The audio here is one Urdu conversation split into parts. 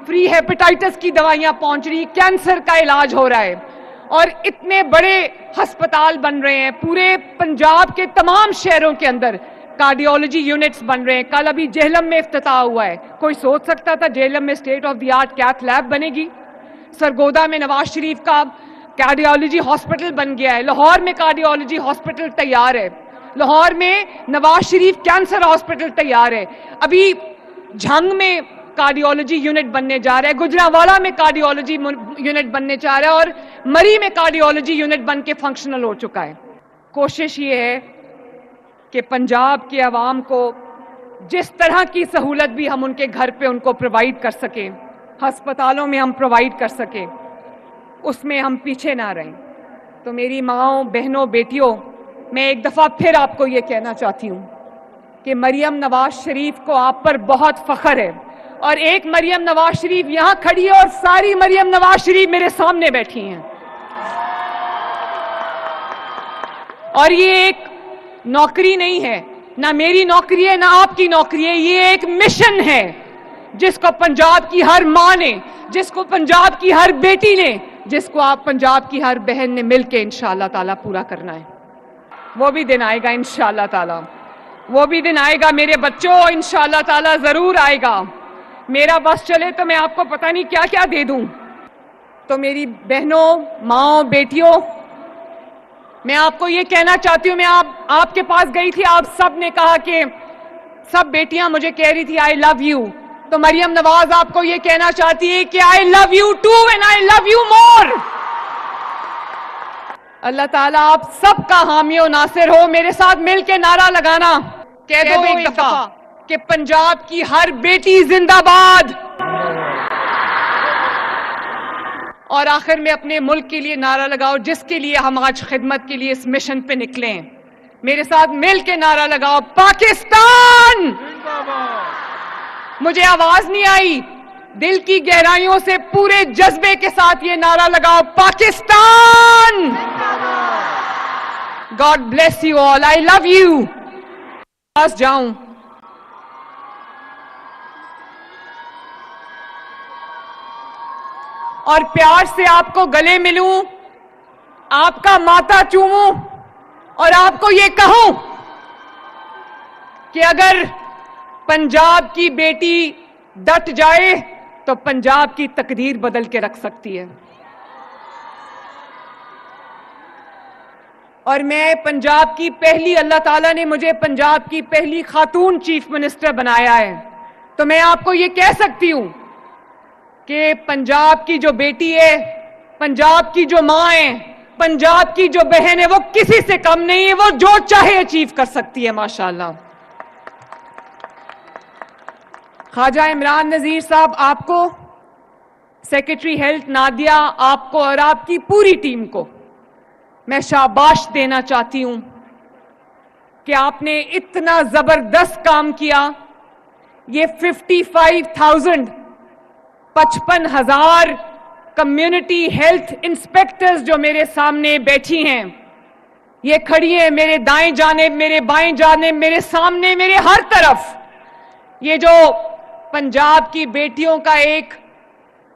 فری ہیپیٹائٹس کی دوائیاں پہنچ رہی, کینسر کا علاج ہو رہا ہے, اور اتنے بڑے ہسپتال بن رہے ہیں پورے پنجاب کے تمام شہروں کے اندر, کارڈیولوجی یونٹس بن رہے ہیں. کل ابھی جہلم میں افتتاح ہوا ہے. کوئی سوچ سکتا تھا جہلم میں state of the art cath lab بنے گی؟ سرگودا میں نواز شریف کا کارڈیولوجی ہاسپٹل بن گیا ہے. لاہور میں کارڈیولوجی ہاسپٹل تیار ہے. لاہور میں نواز شریف کینسر ہاسپٹل تیار ہے. ابھی جھنگ میں کارڈیولوجی یونٹ بننے جا رہا ہے. گجرانوالا میں کارڈیولوجی یونٹ بننے جا رہا ہے, اور مری میں کارڈیولوجی یونٹ بن کے فنکشنل ہو چکا ہے. کوشش یہ ہے کہ پنجاب کے عوام کو جس طرح کی سہولت بھی ہم ان کے گھر پہ ان کو پرووائڈ کر سکیں, ہسپتالوں میں ہم پرووائڈ کر سکیں, اس میں ہم پیچھے نہ رہیں. تو میری ماؤں, بہنوں, بیٹیوں, میں ایک دفعہ پھر آپ کو یہ کہنا چاہتی ہوں کہ مریم نواز شریف کو آپ پر بہت فخر ہے. اور ایک مریم نواز شریف یہاں کھڑی ہے اور ساری مریم نواز شریف میرے سامنے بیٹھی ہیں. اور یہ ایک نوکری نہیں ہے, نہ میری نوکری ہے نہ آپ کی نوکری ہے, یہ ایک مشن ہے جس کو پنجاب کی ہر ماں نے, جس کو پنجاب کی ہر بیٹی نے, جس کو آپ پنجاب کی ہر بہن نے مل کے انشاءاللہ تعالیٰ پورا کرنا ہے. وہ بھی دن آئے گا انشاءاللہ تعالیٰ, وہ بھی دن آئے گا میرے بچوں, انشاءاللہ تعالیٰ ضرور آئے گا. میرا بس چلے تو میں آپ کو پتہ نہیں کیا کیا دے دوں. تو میری بہنوں, ماؤں, بیٹیوں, میں آپ کو یہ کہنا چاہتی ہوں, میں آپ کے پاس گئی تھی, آپ سب نے کہا کہ سب بیٹیاں مجھے کہہ رہی تھی آئی لو یو. تو مریم نواز آپ کو یہ کہنا چاہتی ہے کہ I love you too and I love you more. اللہ تعالیٰ آپ سب کا حامی و ناصر ہو. میرے ساتھ مل کے نعرہ لگانا, کہہ دو ایک دفعہ کہ پنجاب کی ہر بیٹی زندہ باد. اور آخر میں اپنے ملک کے لیے نعرہ لگاؤ جس کے لیے ہم آج خدمت کے لیے اس مشن پہ نکلے ہیں. میرے ساتھ مل کے نعرہ لگاؤ, پاکستان. مجھے آواز نہیں آئی, دل کی گہرائیوں سے پورے جذبے کے ساتھ یہ نعرہ لگاؤ, Pakistan. God bless you all. I love you. پاس جاؤں اور پیار سے آپ کو گلے ملوں, آپ کا ماتھا چوموں اور آپ کو یہ کہوں کہ اگر پنجاب کی بیٹی ڈٹ جائے تو پنجاب کی تقدیر بدل کے رکھ سکتی ہے. اور میں پنجاب کی پہلی, اللہ تعالیٰ نے مجھے پنجاب کی پہلی خاتون چیف منسٹر بنایا ہے, تو میں آپ کو یہ کہہ سکتی ہوں کہ پنجاب کی جو بیٹی ہے, پنجاب کی جو ماں ہے, پنجاب کی جو بہن ہے, وہ کسی سے کم نہیں ہے, وہ جو چاہے اچیو کر سکتی ہے ماشاءاللہ. خواجہ عمران نذیر صاحب, آپ کو, سیکرٹری ہیلتھ نادیہ, آپ کو اور آپ کی پوری ٹیم کو میں شاباش دینا چاہتی ہوں کہ آپ نے اتنا زبردست کام کیا. یہ 55,000 کمیونٹی ہیلتھ انسپیکٹرز جو میرے سامنے بیٹھی ہیں, یہ کھڑی ہیں میرے دائیں جانب, میرے بائیں جانب, میرے سامنے, میرے ہر طرف. یہ جو پنجاب کی بیٹیوں کا ایک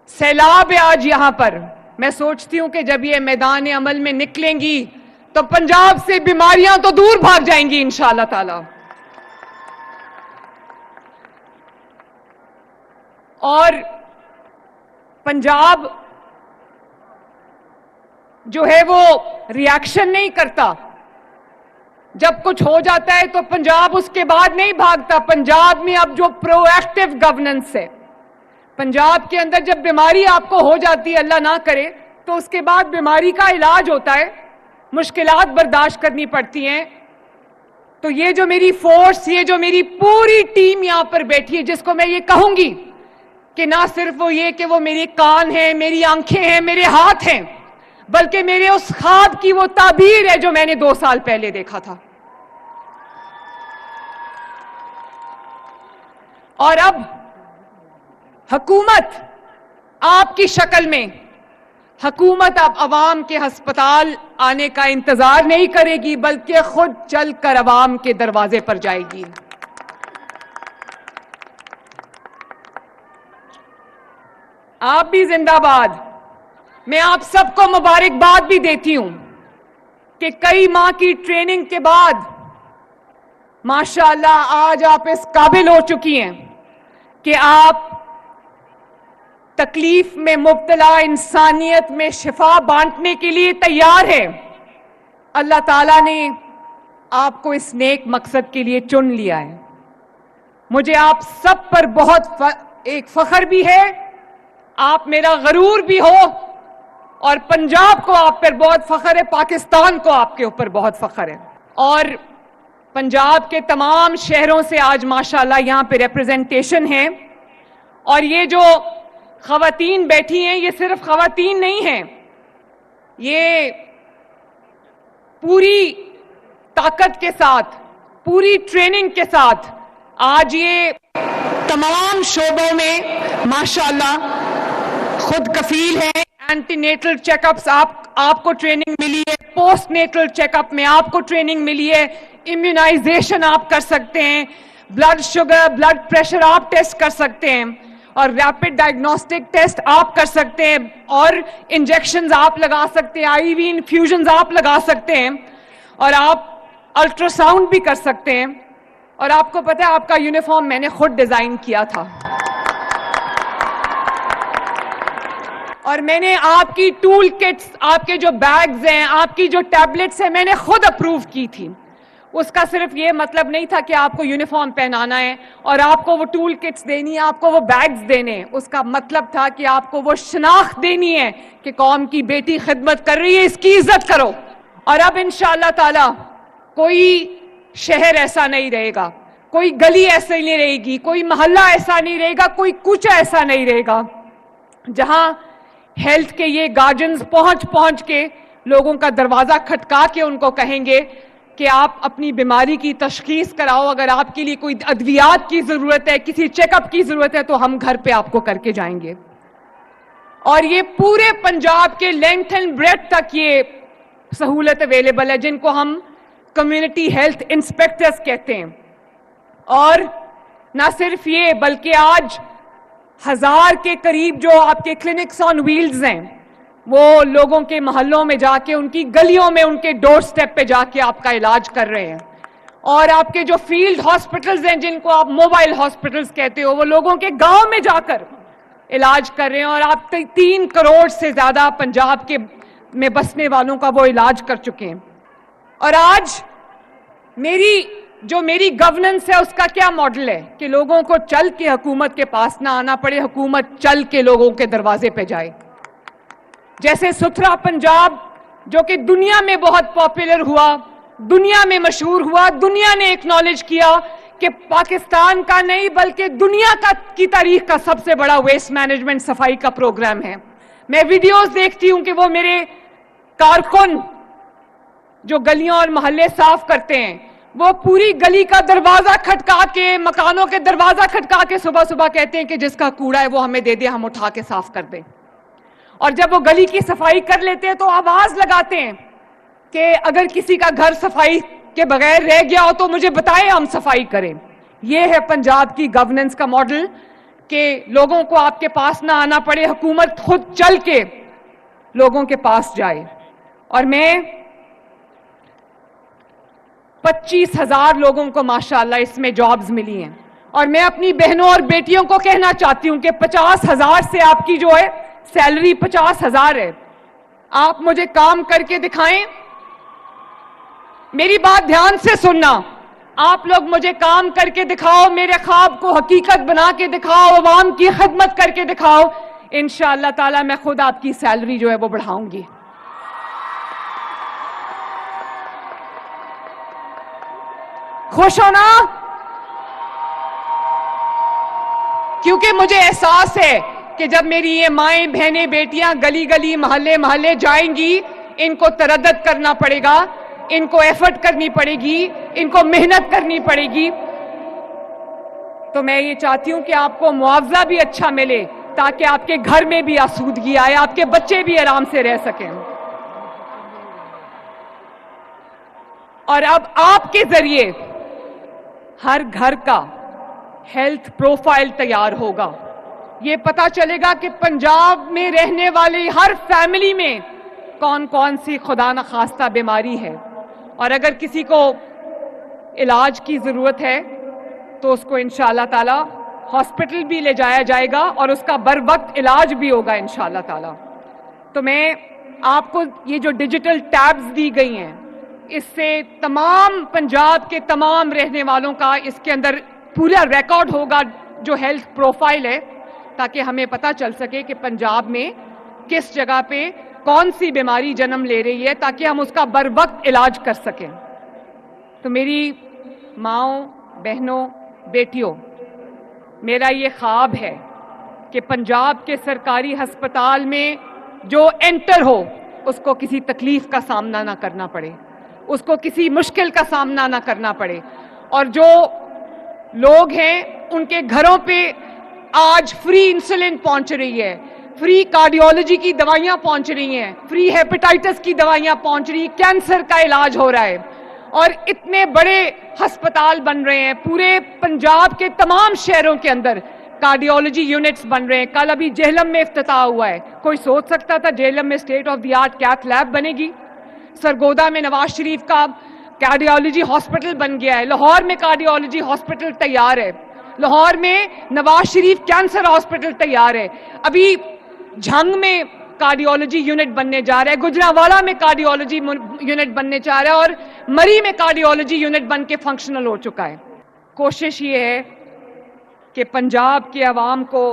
سیلاب ہے آج یہاں پر, میں سوچتی ہوں کہ جب یہ میدان عمل میں نکلیں گی تو پنجاب سے بیماریاں تو دور بھاگ جائیں گی انشاءاللہ تعالی. اور پنجاب جو ہے وہ ریاکشن نہیں کرتا. جب کچھ ہو جاتا ہے تو پنجاب اس کے بعد نہیں بھاگتا. پنجاب میں اب جو پرو ایکٹیو گورننس ہے, پنجاب کے اندر جب بیماری آپ کو ہو جاتی ہے, اللہ نہ کرے, تو اس کے بعد بیماری کا علاج ہوتا ہے, مشکلات برداشت کرنی پڑتی ہیں. تو یہ جو میری فورس, یہ جو میری پوری ٹیم یہاں پر بیٹھی ہے, جس کو میں یہ کہوں گی کہ نہ صرف وہ یہ کہ وہ میری کان ہیں, میری آنکھیں ہیں, میرے ہاتھ ہیں, بلکہ میرے اس خواب کی وہ تعبیر ہے جو میں نے 2 سال پہلے دیکھا تھا. اور اب حکومت آپ کی شکل میں, حکومت اب عوام کے ہسپتال آنے کا انتظار نہیں کرے گی, بلکہ خود چل کر عوام کے دروازے پر جائے گی. آپ بھی زندہ باد. میں آپ سب کو مبارکباد بھی دیتی ہوں کہ کئی ماہ کی ٹریننگ کے بعد ماشاءاللہ آج آپ اس قابل ہو چکی ہیں کہ آپ تکلیف میں مبتلا انسانیت میں شفا بانٹنے کے لیے تیار ہیں. اللہ تعالیٰ نے آپ کو اس نیک مقصد کے لیے چن لیا ہے. مجھے آپ سب پر بہت ایک فخر بھی ہے, آپ میرا غرور بھی ہو, اور پنجاب کو آپ پر بہت فخر ہے, پاکستان کو آپ کے اوپر بہت فخر ہے. اور پنجاب کے تمام شہروں سے آج ماشاءاللہ یہاں پہ ریپرزنٹیشن ہے. اور یہ جو خواتین بیٹھی ہیں یہ صرف خواتین نہیں ہیں, یہ پوری طاقت کے ساتھ, پوری ٹریننگ کے ساتھ آج یہ تمام شعبوں میں ماشاءاللہ خود کفیل ہیں. اینٹی نیٹل چیک اپس آپ کو ٹریننگ ملی ہے, پوسٹ نیٹل چیک اپ میں آپ کو ٹریننگ ملی ہے, امیونائزیشن آپ کر سکتے ہیں, بلڈ شوگر بلڈ پریشر آپ ٹیسٹ کر سکتے ہیں, اور ریپڈ ڈائگنوسٹک ٹیسٹ آپ کر سکتے ہیں, اور انجیکشنز آپ لگا سکتے ہیں, آئی وی انفیوژنز آپ لگا سکتے ہیں, اور آپ الٹرا ساؤنڈ بھی کر سکتے ہیں. اور آپ کو پتہ ہے آپ کا یونیفارم میں نے خود ڈیزائن کیا تھا, اور میں نے آپ کی ٹول کٹس, آپ کے جو بیگز ہیں, آپ کی جو ٹیبلٹس ہیں, میں نے خود اپروو کی تھی. اس کا صرف یہ مطلب نہیں تھا کہ آپ کو یونیفارم پہنانا ہے اور آپ کو وہ ٹول کٹس دینی ہے, آپ کو وہ بیگز دینے ہیں. اس کا مطلب تھا کہ آپ کو وہ شناخت دینی ہے کہ قوم کی بیٹی خدمت کر رہی ہے, اس کی عزت کرو. اور اب انشاءاللہ تعالی کوئی شہر ایسا نہیں رہے گا, کوئی گلی ایسا نہیں رہے گی, کوئی محلہ ایسا نہیں رہے گا, کوئی کوچہ ایسا نہیں رہے گا جہاں ہیلتھ کے یہ گارڈنز پہنچ کے لوگوں کا دروازہ کھٹکا کے ان کو کہیں گے کہ آپ اپنی بیماری کی تشخیص کراؤ, اگر آپ کے لیے کوئی ادویات کی ضرورت ہے, کسی چیک اپ کی ضرورت ہے تو ہم گھر پہ آپ کو کر کے جائیں گے. اور یہ پورے پنجاب کے لینتھ اینڈ بریڈتھ تک یہ سہولت اویلیبل ہے, جن کو ہم کمیونٹی ہیلتھ انسپیکٹرز کہتے ہیں. اور نہ صرف یہ بلکہ آج 1000 کے قریب جو آپ کے کلینکس آن ویلز ہیں وہ لوگوں کے محلوں میں جا کے, ان کی گلیوں میں, ان کے ڈور سٹیپ پہ جا کے آپ کا علاج کر رہے ہیں. اور آپ کے جو فیلڈ ہاسپٹلز ہیں جن کو آپ موبائل ہاسپٹلز کہتے ہو, وہ لوگوں کے گاؤں میں جا کر علاج کر رہے ہیں. اور آپ 3 کروڑ سے زیادہ پنجاب کے میں بسنے والوں کا وہ علاج کر چکے ہیں. اور آج میری گورننس ہے اس کا کیا ماڈل ہے کہ لوگوں کو چل کے حکومت کے پاس نہ آنا پڑے, حکومت چل کے لوگوں کے دروازے پہ جائے. جیسے ستھرا پنجاب جو کہ دنیا میں بہت پاپولر ہوا, دنیا میں مشہور ہوا, دنیا نے ایکنالج کیا کہ پاکستان کا نہیں بلکہ دنیا کی تاریخ کا سب سے بڑا ویسٹ مینجمنٹ صفائی کا پروگرام ہے. میں ویڈیوز دیکھتی ہوں کہ وہ میرے کارکن جو گلیاں اور محلے صاف کرتے ہیں وہ پوری گلی کا دروازہ کھٹکا کے, مکانوں کے دروازہ کھٹکا کے صبح کہتے ہیں کہ جس کا کوڑا ہے وہ ہمیں دے دے, ہم اٹھا کے صاف کر دیں. اور جب وہ گلی کی صفائی کر لیتے ہیں تو آواز لگاتے ہیں کہ اگر کسی کا گھر صفائی کے بغیر رہ گیا ہو تو مجھے بتائیں, ہم صفائی کریں. یہ ہے پنجاب کی گورننس کا ماڈل کہ لوگوں کو آپ کے پاس نہ آنا پڑے, حکومت خود چل کے لوگوں کے پاس جائے. اور میں 25,000 لوگوں کو ماشاءاللہ اس میں جابز ملی ہیں. اور میں اپنی بہنوں اور بیٹیوں کو کہنا چاہتی ہوں کہ 50,000 سے آپ کی جو ہے سیلری 50,000 ہے. آپ مجھے کام کر کے دکھائیں, میری بات دھیان سے سننا, آپ لوگ مجھے کام کر کے دکھاؤ, میرے خواب کو حقیقت بنا کے دکھاؤ, عوام کی خدمت کر کے دکھاؤ, انشاءاللہ تعالی میں خود آپ کی سیلری جو ہے وہ بڑھاؤں گی. خوش ہو نا؟ کیونکہ مجھے احساس ہے کہ جب میری یہ مائیں بہنیں بیٹیاں گلی گلی محلے جائیں گی, ان کو تردد کرنا پڑے گا, ان کو ایفرٹ کرنی پڑے گی, ان کو محنت کرنی پڑے گی. تو میں یہ چاہتی ہوں کہ آپ کو معاوضہ بھی اچھا ملے تاکہ آپ کے گھر میں بھی آسودگی آئے, آپ کے بچے بھی آرام سے رہ سکیں. اور اب آپ کے ذریعے ہر گھر کا ہیلتھ پروفائل تیار ہوگا. یہ پتا چلے گا کہ پنجاب میں رہنے والی ہر فیملی میں کون کون سی خدا نخواستہ بیماری ہے، اور اگر کسی کو علاج کی ضرورت ہے تو اس کو انشاءاللہ تعالی ہاسپٹل بھی لے جایا جائے گا اور اس کا بر وقت علاج بھی ہوگا انشاءاللہ تعالی۔ تو میں آپ کو یہ جو ڈیجیٹل ٹیبز دی گئی ہیں، اس سے تمام پنجاب کے تمام رہنے والوں کا اس کے اندر پورا ریکارڈ ہوگا جو ہیلتھ پروفائل ہے، تاکہ ہمیں پتہ چل سکے کہ پنجاب میں کس جگہ پہ کون سی بیماری جنم لے رہی ہے، تاکہ ہم اس کا بر وقت علاج کر سکیں۔ تو میری ماؤں، بہنوں، بیٹیوں، میرا یہ خواب ہے کہ پنجاب کے سرکاری ہسپتال میں جو انٹر ہو اس کو کسی تکلیف کا سامنا نہ کرنا پڑے، اس کو کسی مشکل کا سامنا نہ کرنا پڑے، اور جو لوگ ہیں ان کے گھروں پہ آج فری انسولین پہنچ رہی ہے، فری کارڈیولوجی کی دوائیاں پہنچ رہی ہیں، فری ہیپیٹائٹس کی دوائیاں پہنچ رہی ہیں، کینسر کا علاج ہو رہا ہے، اور اتنے بڑے ہسپتال بن رہے ہیں پورے پنجاب کے تمام شہروں کے اندر، کارڈیولوجی یونٹس بن رہے ہیں۔ کل ابھی جہلم میں افتتاح ہوا ہے، کوئی سوچ سکتا تھا جہلم میں state of the art cath lab بنے گی؟ سرگودا میں نواز شریف کا کارڈیولوجی ہاسپٹل بن گیا ہے، لاہور میں کارڈیولوجی ہاسپٹل تیار ہے، لاہور میں نواز شریف کینسر ہاسپٹل تیار ہے، ابھی جھنگ میں کارڈیولوجی یونٹ بننے جا رہا ہے، گجرانوالہ میں کارڈیولوجی یونٹ بننے جا رہا ہے، اور مری میں کارڈیولوجی یونٹ بن کے فنکشنل ہو چکا ہے۔ کوشش یہ ہے کہ پنجاب کے عوام کو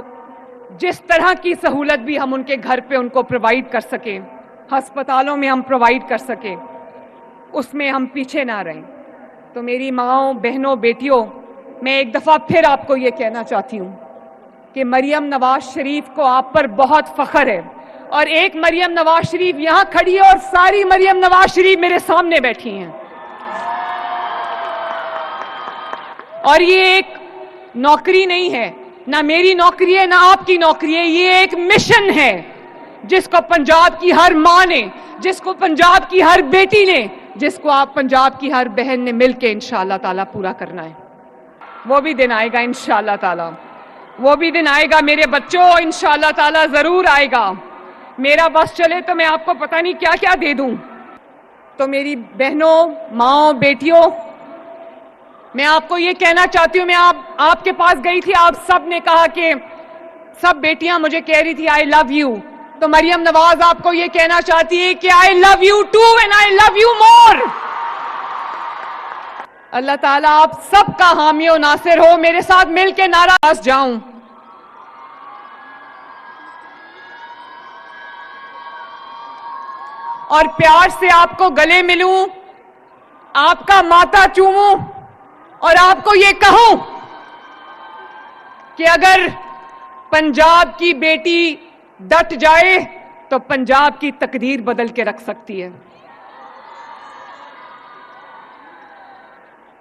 جس طرح کی سہولت بھی ہم ان کے گھر پہ ان کو پرووائڈ کر سکیں، ہسپتالوں میں ہم پرووائڈ کر سکیں، اس میں ہم پیچھے نہ رہیں۔ تو میری ماؤں، بہنوں، بیٹیوں، میں ایک دفعہ پھر آپ کو یہ کہنا چاہتی ہوں کہ مریم نواز شریف کو آپ پر بہت فخر ہے، اور ایک مریم نواز شریف یہاں کھڑی ہے اور ساری مریم نواز شریف میرے سامنے بیٹھی ہیں، اور یہ ایک نوکری نہیں ہے، نہ میری نوکری ہے نہ آپ کی نوکری ہے، یہ ایک مشن ہے جس کو پنجاب کی ہر ماں نے، جس کو پنجاب کی ہر بیٹی نے، جس کو آپ پنجاب کی ہر بہن نے مل کے انشاءاللہ تعالیٰ پورا کرنا ہے۔ وہ بھی دن آئے گا انشاءاللہ تعالیٰ، وہ بھی دن آئے گا میرے بچوں، انشاءاللہ تعالیٰ ضرور آئے گا۔ میرا بس چلے تو میں آپ کو پتہ نہیں کیا کیا دے دوں۔ تو میری بہنوں، ماؤں، بیٹیوں، میں آپ کو یہ کہنا چاہتی ہوں، میں آپ کے پاس گئی تھی، آپ سب نے کہا کہ سب بیٹیاں مجھے کہہ رہی تھی آئی لو یو، تو مریم نواز آپ کو یہ کہنا چاہتی ہے کہ I love you too and I love you more. اللہ تعالیٰ آپ سب کا حامی و ناصر ہو، میرے ساتھ مل کے نعرہ پاس جاؤں۔ اور پیار سے آپ کو گلے ملوں، آپ کا ماتھا چوموں، اور آپ کو یہ کہوں کہ اگر پنجاب کی بیٹی ڈٹ جائے تو پنجاب کی تقدیر بدل کے رکھ سکتی ہے۔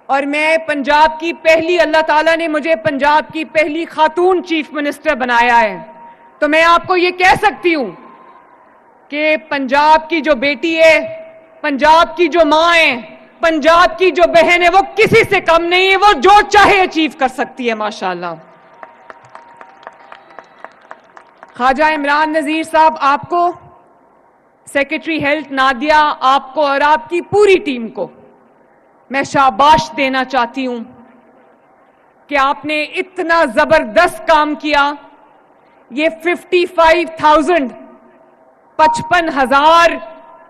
اور میں پنجاب کی پہلی، اللہ تعالیٰ نے مجھے پنجاب کی پہلی خاتون چیف منسٹر بنایا ہے، تو میں آپ کو یہ کہہ سکتی ہوں کہ پنجاب کی جو بیٹی ہے، پنجاب کی جو ماں ہے، پنجاب کی جو بہن ہے، وہ کسی سے کم نہیں ہے، وہ جو چاہے اچیو کر سکتی ہے ماشاءاللہ۔ خواجہ عمران نذیر صاحب، آپ کو، سیکریٹری ہیلتھ نادیہ، آپ کو اور آپ کی پوری ٹیم کو میں شاباش دینا چاہتی ہوں کہ آپ نے اتنا زبردست کام کیا۔ یہ 55,000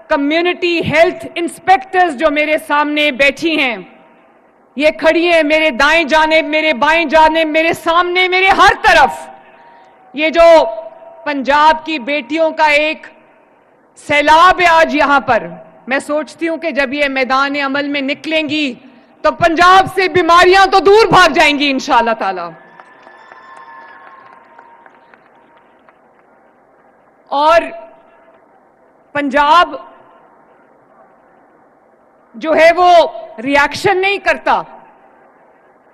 کمیونٹی ہیلتھ انسپیکٹرز جو میرے سامنے بیٹھی ہیں، یہ کھڑی ہیں میرے دائیں جانب، میرے بائیں جانب، میرے سامنے، میرے ہر طرف، یہ جو پنجاب کی بیٹیوں کا ایک سیلاب ہے آج یہاں پر۔ میں سوچتی ہوں کہ جب یہ میدان عمل میں نکلیں گی تو پنجاب سے بیماریاں تو دور بھاگ جائیں گی انشاءاللہ تعالی۔ اور پنجاب جو ہے وہ ریاکشن نہیں کرتا،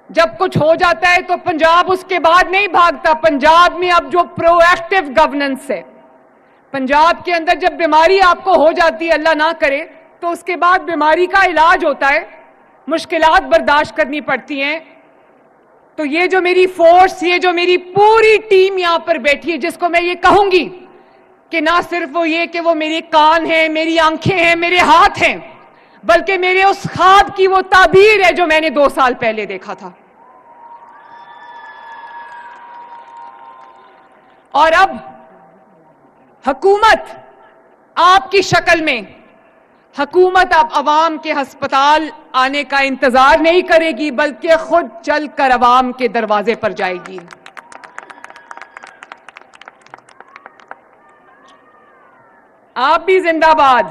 جب کچھ ہو جاتا ہے تو پنجاب اس کے بعد نہیں بھاگتا۔ پنجاب میں اب جو پرو ایکٹیو گورننس ہے، پنجاب کے اندر جب بیماری آپ کو ہو جاتی ہے، اللہ نہ کرے، تو اس کے بعد بیماری کا علاج ہوتا ہے، مشکلات برداشت کرنی پڑتی ہیں، تو یہ جو میری فورس, یہ جو میری پوری ٹیم یہاں پر بیٹھی ہے, جس کو میں یہ کہوں گی کہ نہ صرف وہ یہ کہ وہ میری کان ہیں, میری آنکھیں ہیں, میرے ہاتھ ہیں, بلکہ میرے اس خواب کی وہ تعبیر ہے جو میں نے 2 سال پہلے دیکھا تھا. اور اب حکومت آپ کی شکل میں, حکومت اب عوام کے ہسپتال آنے کا انتظار نہیں کرے گی, بلکہ خود چل کر عوام کے دروازے پر جائے گی. آپ بھی زندہ باد.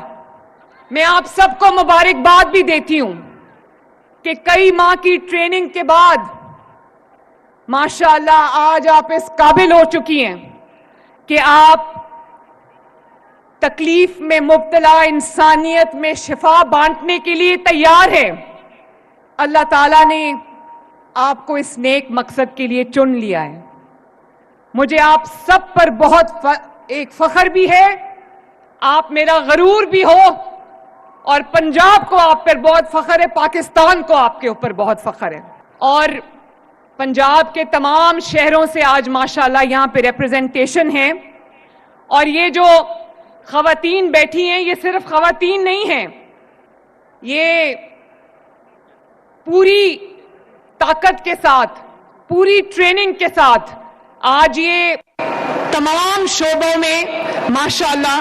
میں آپ سب کو مبارکباد بھی دیتی ہوں کہ کئی ماہ کی ٹریننگ کے بعد ماشاءاللہ آج آپ اس قابل ہو چکی ہیں کہ آپ تکلیف میں مبتلا انسانیت میں شفا بانٹنے کے لیے تیار ہیں. اللہ تعالیٰ نے آپ کو اس نیک مقصد کے لیے چن لیا ہے. مجھے آپ سب پر بہت ایک فخر بھی ہے, آپ میرا غرور بھی ہو, اور پنجاب کو آپ پر بہت فخر ہے, پاکستان کو آپ کے اوپر بہت فخر ہے. اور پنجاب کے تمام شہروں سے آج ماشاءاللہ یہاں پہ ریپرزنٹیشن ہے. اور یہ جو خواتین بیٹھی ہیں, یہ صرف خواتین نہیں ہیں, یہ پوری طاقت کے ساتھ, پوری ٹریننگ کے ساتھ آج یہ تمام شعبوں میں ماشاءاللہ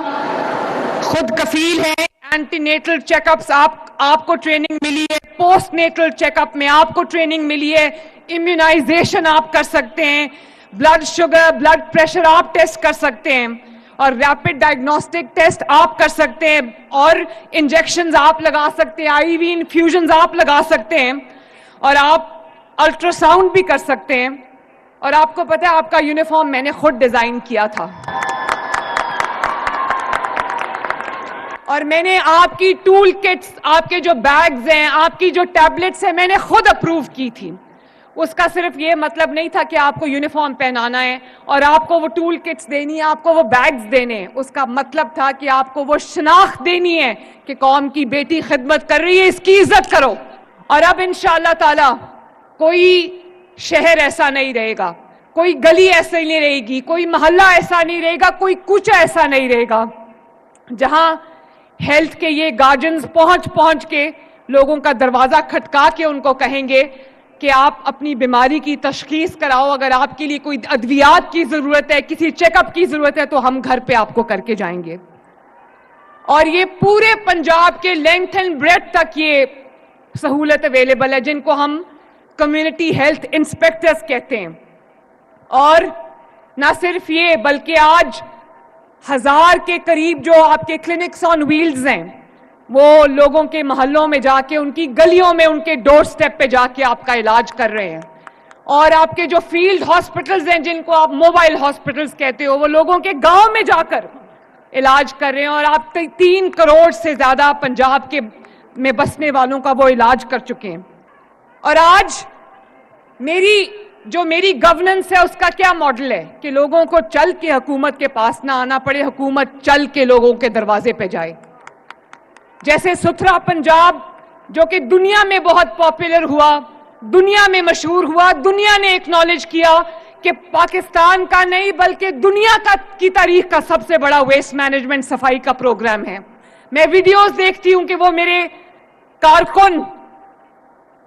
خود کفیل ہیں. اینٹی نیٹل چیک اپس آپ کو ٹریننگ ملی ہے, پوسٹ نیٹل چیک اپ میں آپ کو ٹریننگ ملی ہے, امیونائزیشن آپ کر سکتے ہیں, بلڈ شوگر, بلڈ پریشر آپ ٹیسٹ کر سکتے ہیں, اور ریپڈ ڈائگنوسٹک ٹیسٹ آپ کر سکتے ہیں, اور انجیکشنز آپ لگا سکتے ہیں, آئی وی انفیوژنز آپ لگا سکتے ہیں, اور آپ الٹرا ساؤنڈ بھی کر سکتے ہیں. اور آپ کو پتہ ہے آپ کا یونیفارم میں نے خود ڈیزائن کیا تھا, اور میں نے آپ کی ٹول کٹس, آپ کے جو بیگز ہیں, آپ کی جو ٹیبلٹس ہیں, میں نے خود اپروو کی تھی. اس کا صرف یہ مطلب نہیں تھا کہ آپ کو یونیفارم پہنانا ہے اور آپ کو وہ ٹول کٹس دینی ہے, آپ کو وہ بیگز دینے ہیں. اس کا مطلب تھا کہ آپ کو وہ شناخت دینی ہے کہ قوم کی بیٹی خدمت کر رہی ہے, اس کی عزت کرو. اور اب انشاءاللہ تعالی کوئی شہر ایسا نہیں رہے گا, کوئی گلی ایسا نہیں رہے گی, کوئی محلہ ایسا نہیں رہے گا, کوئی کوچہ ایسا نہیں رہے گا جہاں ہیلتھ کے یہ گارڈینز پہنچ کے لوگوں کا دروازہ کھٹکا کے ان کو کہیں گے کہ آپ اپنی بیماری کی تشخیص کراؤ, اگر آپ کے لیے کوئی ادویات کی ضرورت ہے, کسی چیک اپ کی ضرورت ہے, تو ہم گھر پہ آپ کو کر کے جائیں گے. اور یہ پورے پنجاب کے لینتھ اینڈ بریڈتھ تک یہ سہولت اویلیبل ہے, جن کو ہم کمیونٹی ہیلتھ انسپیکٹرز کہتے ہیں. اور نہ صرف یہ, بلکہ آج 1000 کے قریب جو آپ کے کلینکس آن ویلز ہیں, وہ لوگوں کے محلوں میں جا کے, ان کی گلیوں میں, ان کے ڈور سٹیپ پہ جا کے آپ کا علاج کر رہے ہیں. اور آپ کے جو فیلڈ ہاسپٹلز ہیں, جن کو آپ موبائل ہاسپٹلز کہتے ہو, وہ لوگوں کے گاؤں میں جا کر علاج کر رہے ہیں. اور آپ 3 کروڑ سے زیادہ پنجاب کے میں بسنے والوں کا وہ علاج کر چکے ہیں. اور آج میری گورننس ہے, اس کا کیا ماڈل ہے کہ لوگوں کو چل کے حکومت کے پاس نہ آنا پڑے, حکومت چل کے لوگوں کے دروازے پہ جائے. جیسے ستھرا پنجاب جو کہ دنیا میں بہت پاپولر ہوا, دنیا میں مشہور ہوا, دنیا نے ایکنالج کیا کہ پاکستان کا نہیں بلکہ دنیا کی تاریخ کا سب سے بڑا ویسٹ مینجمنٹ صفائی کا پروگرام ہے. میں ویڈیوز دیکھتی ہوں کہ وہ میرے کارکن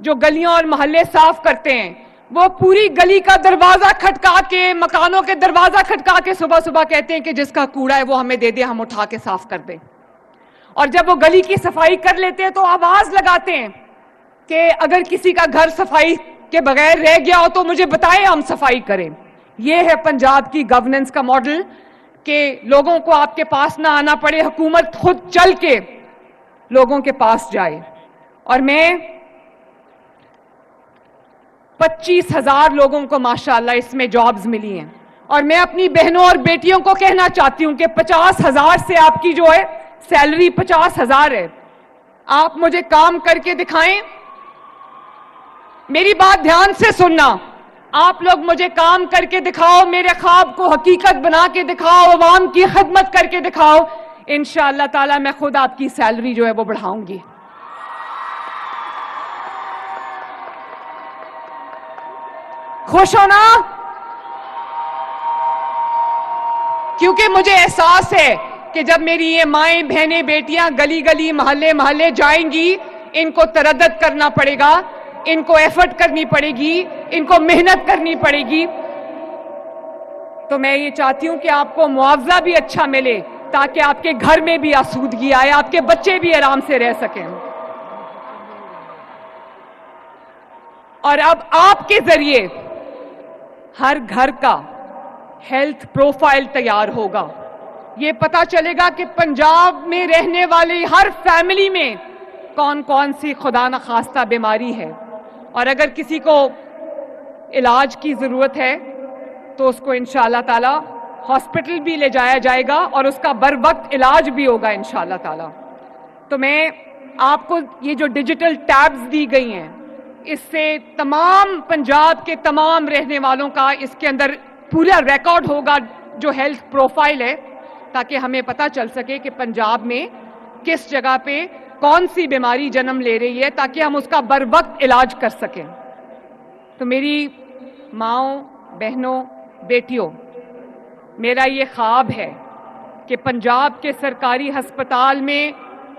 جو گلیاں اور محلے صاف کرتے ہیں, وہ پوری گلی کا دروازہ کھٹکا کے, مکانوں کے دروازہ کھٹکا کے صبح صبح کہتے ہیں کہ جس کا کوڑا ہے وہ ہمیں دے دے, ہم اٹھا کے صاف کر دیں. اور جب وہ گلی کی صفائی کر لیتے ہیں تو آواز لگاتے ہیں کہ اگر کسی کا گھر صفائی کے بغیر رہ گیا ہو تو مجھے بتائیں, ہم صفائی کریں. یہ ہے پنجاب کی گورننس کا ماڈل کہ لوگوں کو آپ کے پاس نہ آنا پڑے, حکومت خود چل کے لوگوں کے پاس جائے. اور میں 25,000 لوگوں کو ماشاءاللہ اس میں جابز ملی ہیں. اور میں اپنی بہنوں اور بیٹیوں کو کہنا چاہتی ہوں کہ 50,000 سے آپ کی جو ہے سیلری 50,000 ہے. آپ مجھے کام کر کے دکھائیں, میری بات دھیان سے سننا, آپ لوگ مجھے کام کر کے دکھاؤ, میرے خواب کو حقیقت بنا کے دکھاؤ, عوام کی خدمت کر کے دکھاؤ, انشاءاللہ تعالی میں خود آپ کی سیلری جو ہے وہ بڑھاؤں گی. خوش ہو نا؟ کیونکہ مجھے احساس ہے کہ جب میری یہ مائیں بہنیں بیٹیاں گلی گلی محلے محلے جائیں گی، ان کو تردد کرنا پڑے گا، ان کو ایفرٹ کرنی پڑے گی، ان کو محنت کرنی پڑے گی، تو میں یہ چاہتی ہوں کہ آپ کو معاوضہ بھی اچھا ملے تاکہ آپ کے گھر میں بھی آسودگی آئے، آپ کے بچے بھی آرام سے رہ سکیں۔ اور اب آپ کے ذریعے ہر گھر کا ہیلتھ پروفائل تیار ہوگا، یہ پتا چلے گا کہ پنجاب میں رہنے والی ہر فیملی میں کون کون سی خدا نخواستہ بیماری ہے، اور اگر کسی کو علاج کی ضرورت ہے تو اس کو انشاءاللہ تعالی ہاسپٹل بھی لے جایا جائے گا اور اس کا بر وقت علاج بھی ہوگا انشاءاللہ تعالی۔ تو میں آپ کو یہ جو ڈیجیٹل ٹیبز دی گئی ہیں، اس سے تمام پنجاب کے تمام رہنے والوں کا اس کے اندر پورا ریکارڈ ہوگا جو ہیلتھ پروفائل ہے، تاکہ ہمیں پتہ چل سکے کہ پنجاب میں کس جگہ پہ کون سی بیماری جنم لے رہی ہے، تاکہ ہم اس کا بر وقت علاج کر سکیں۔ تو میری ماؤں، بہنوں، بیٹیوں، میرا یہ خواب ہے کہ پنجاب کے سرکاری ہسپتال میں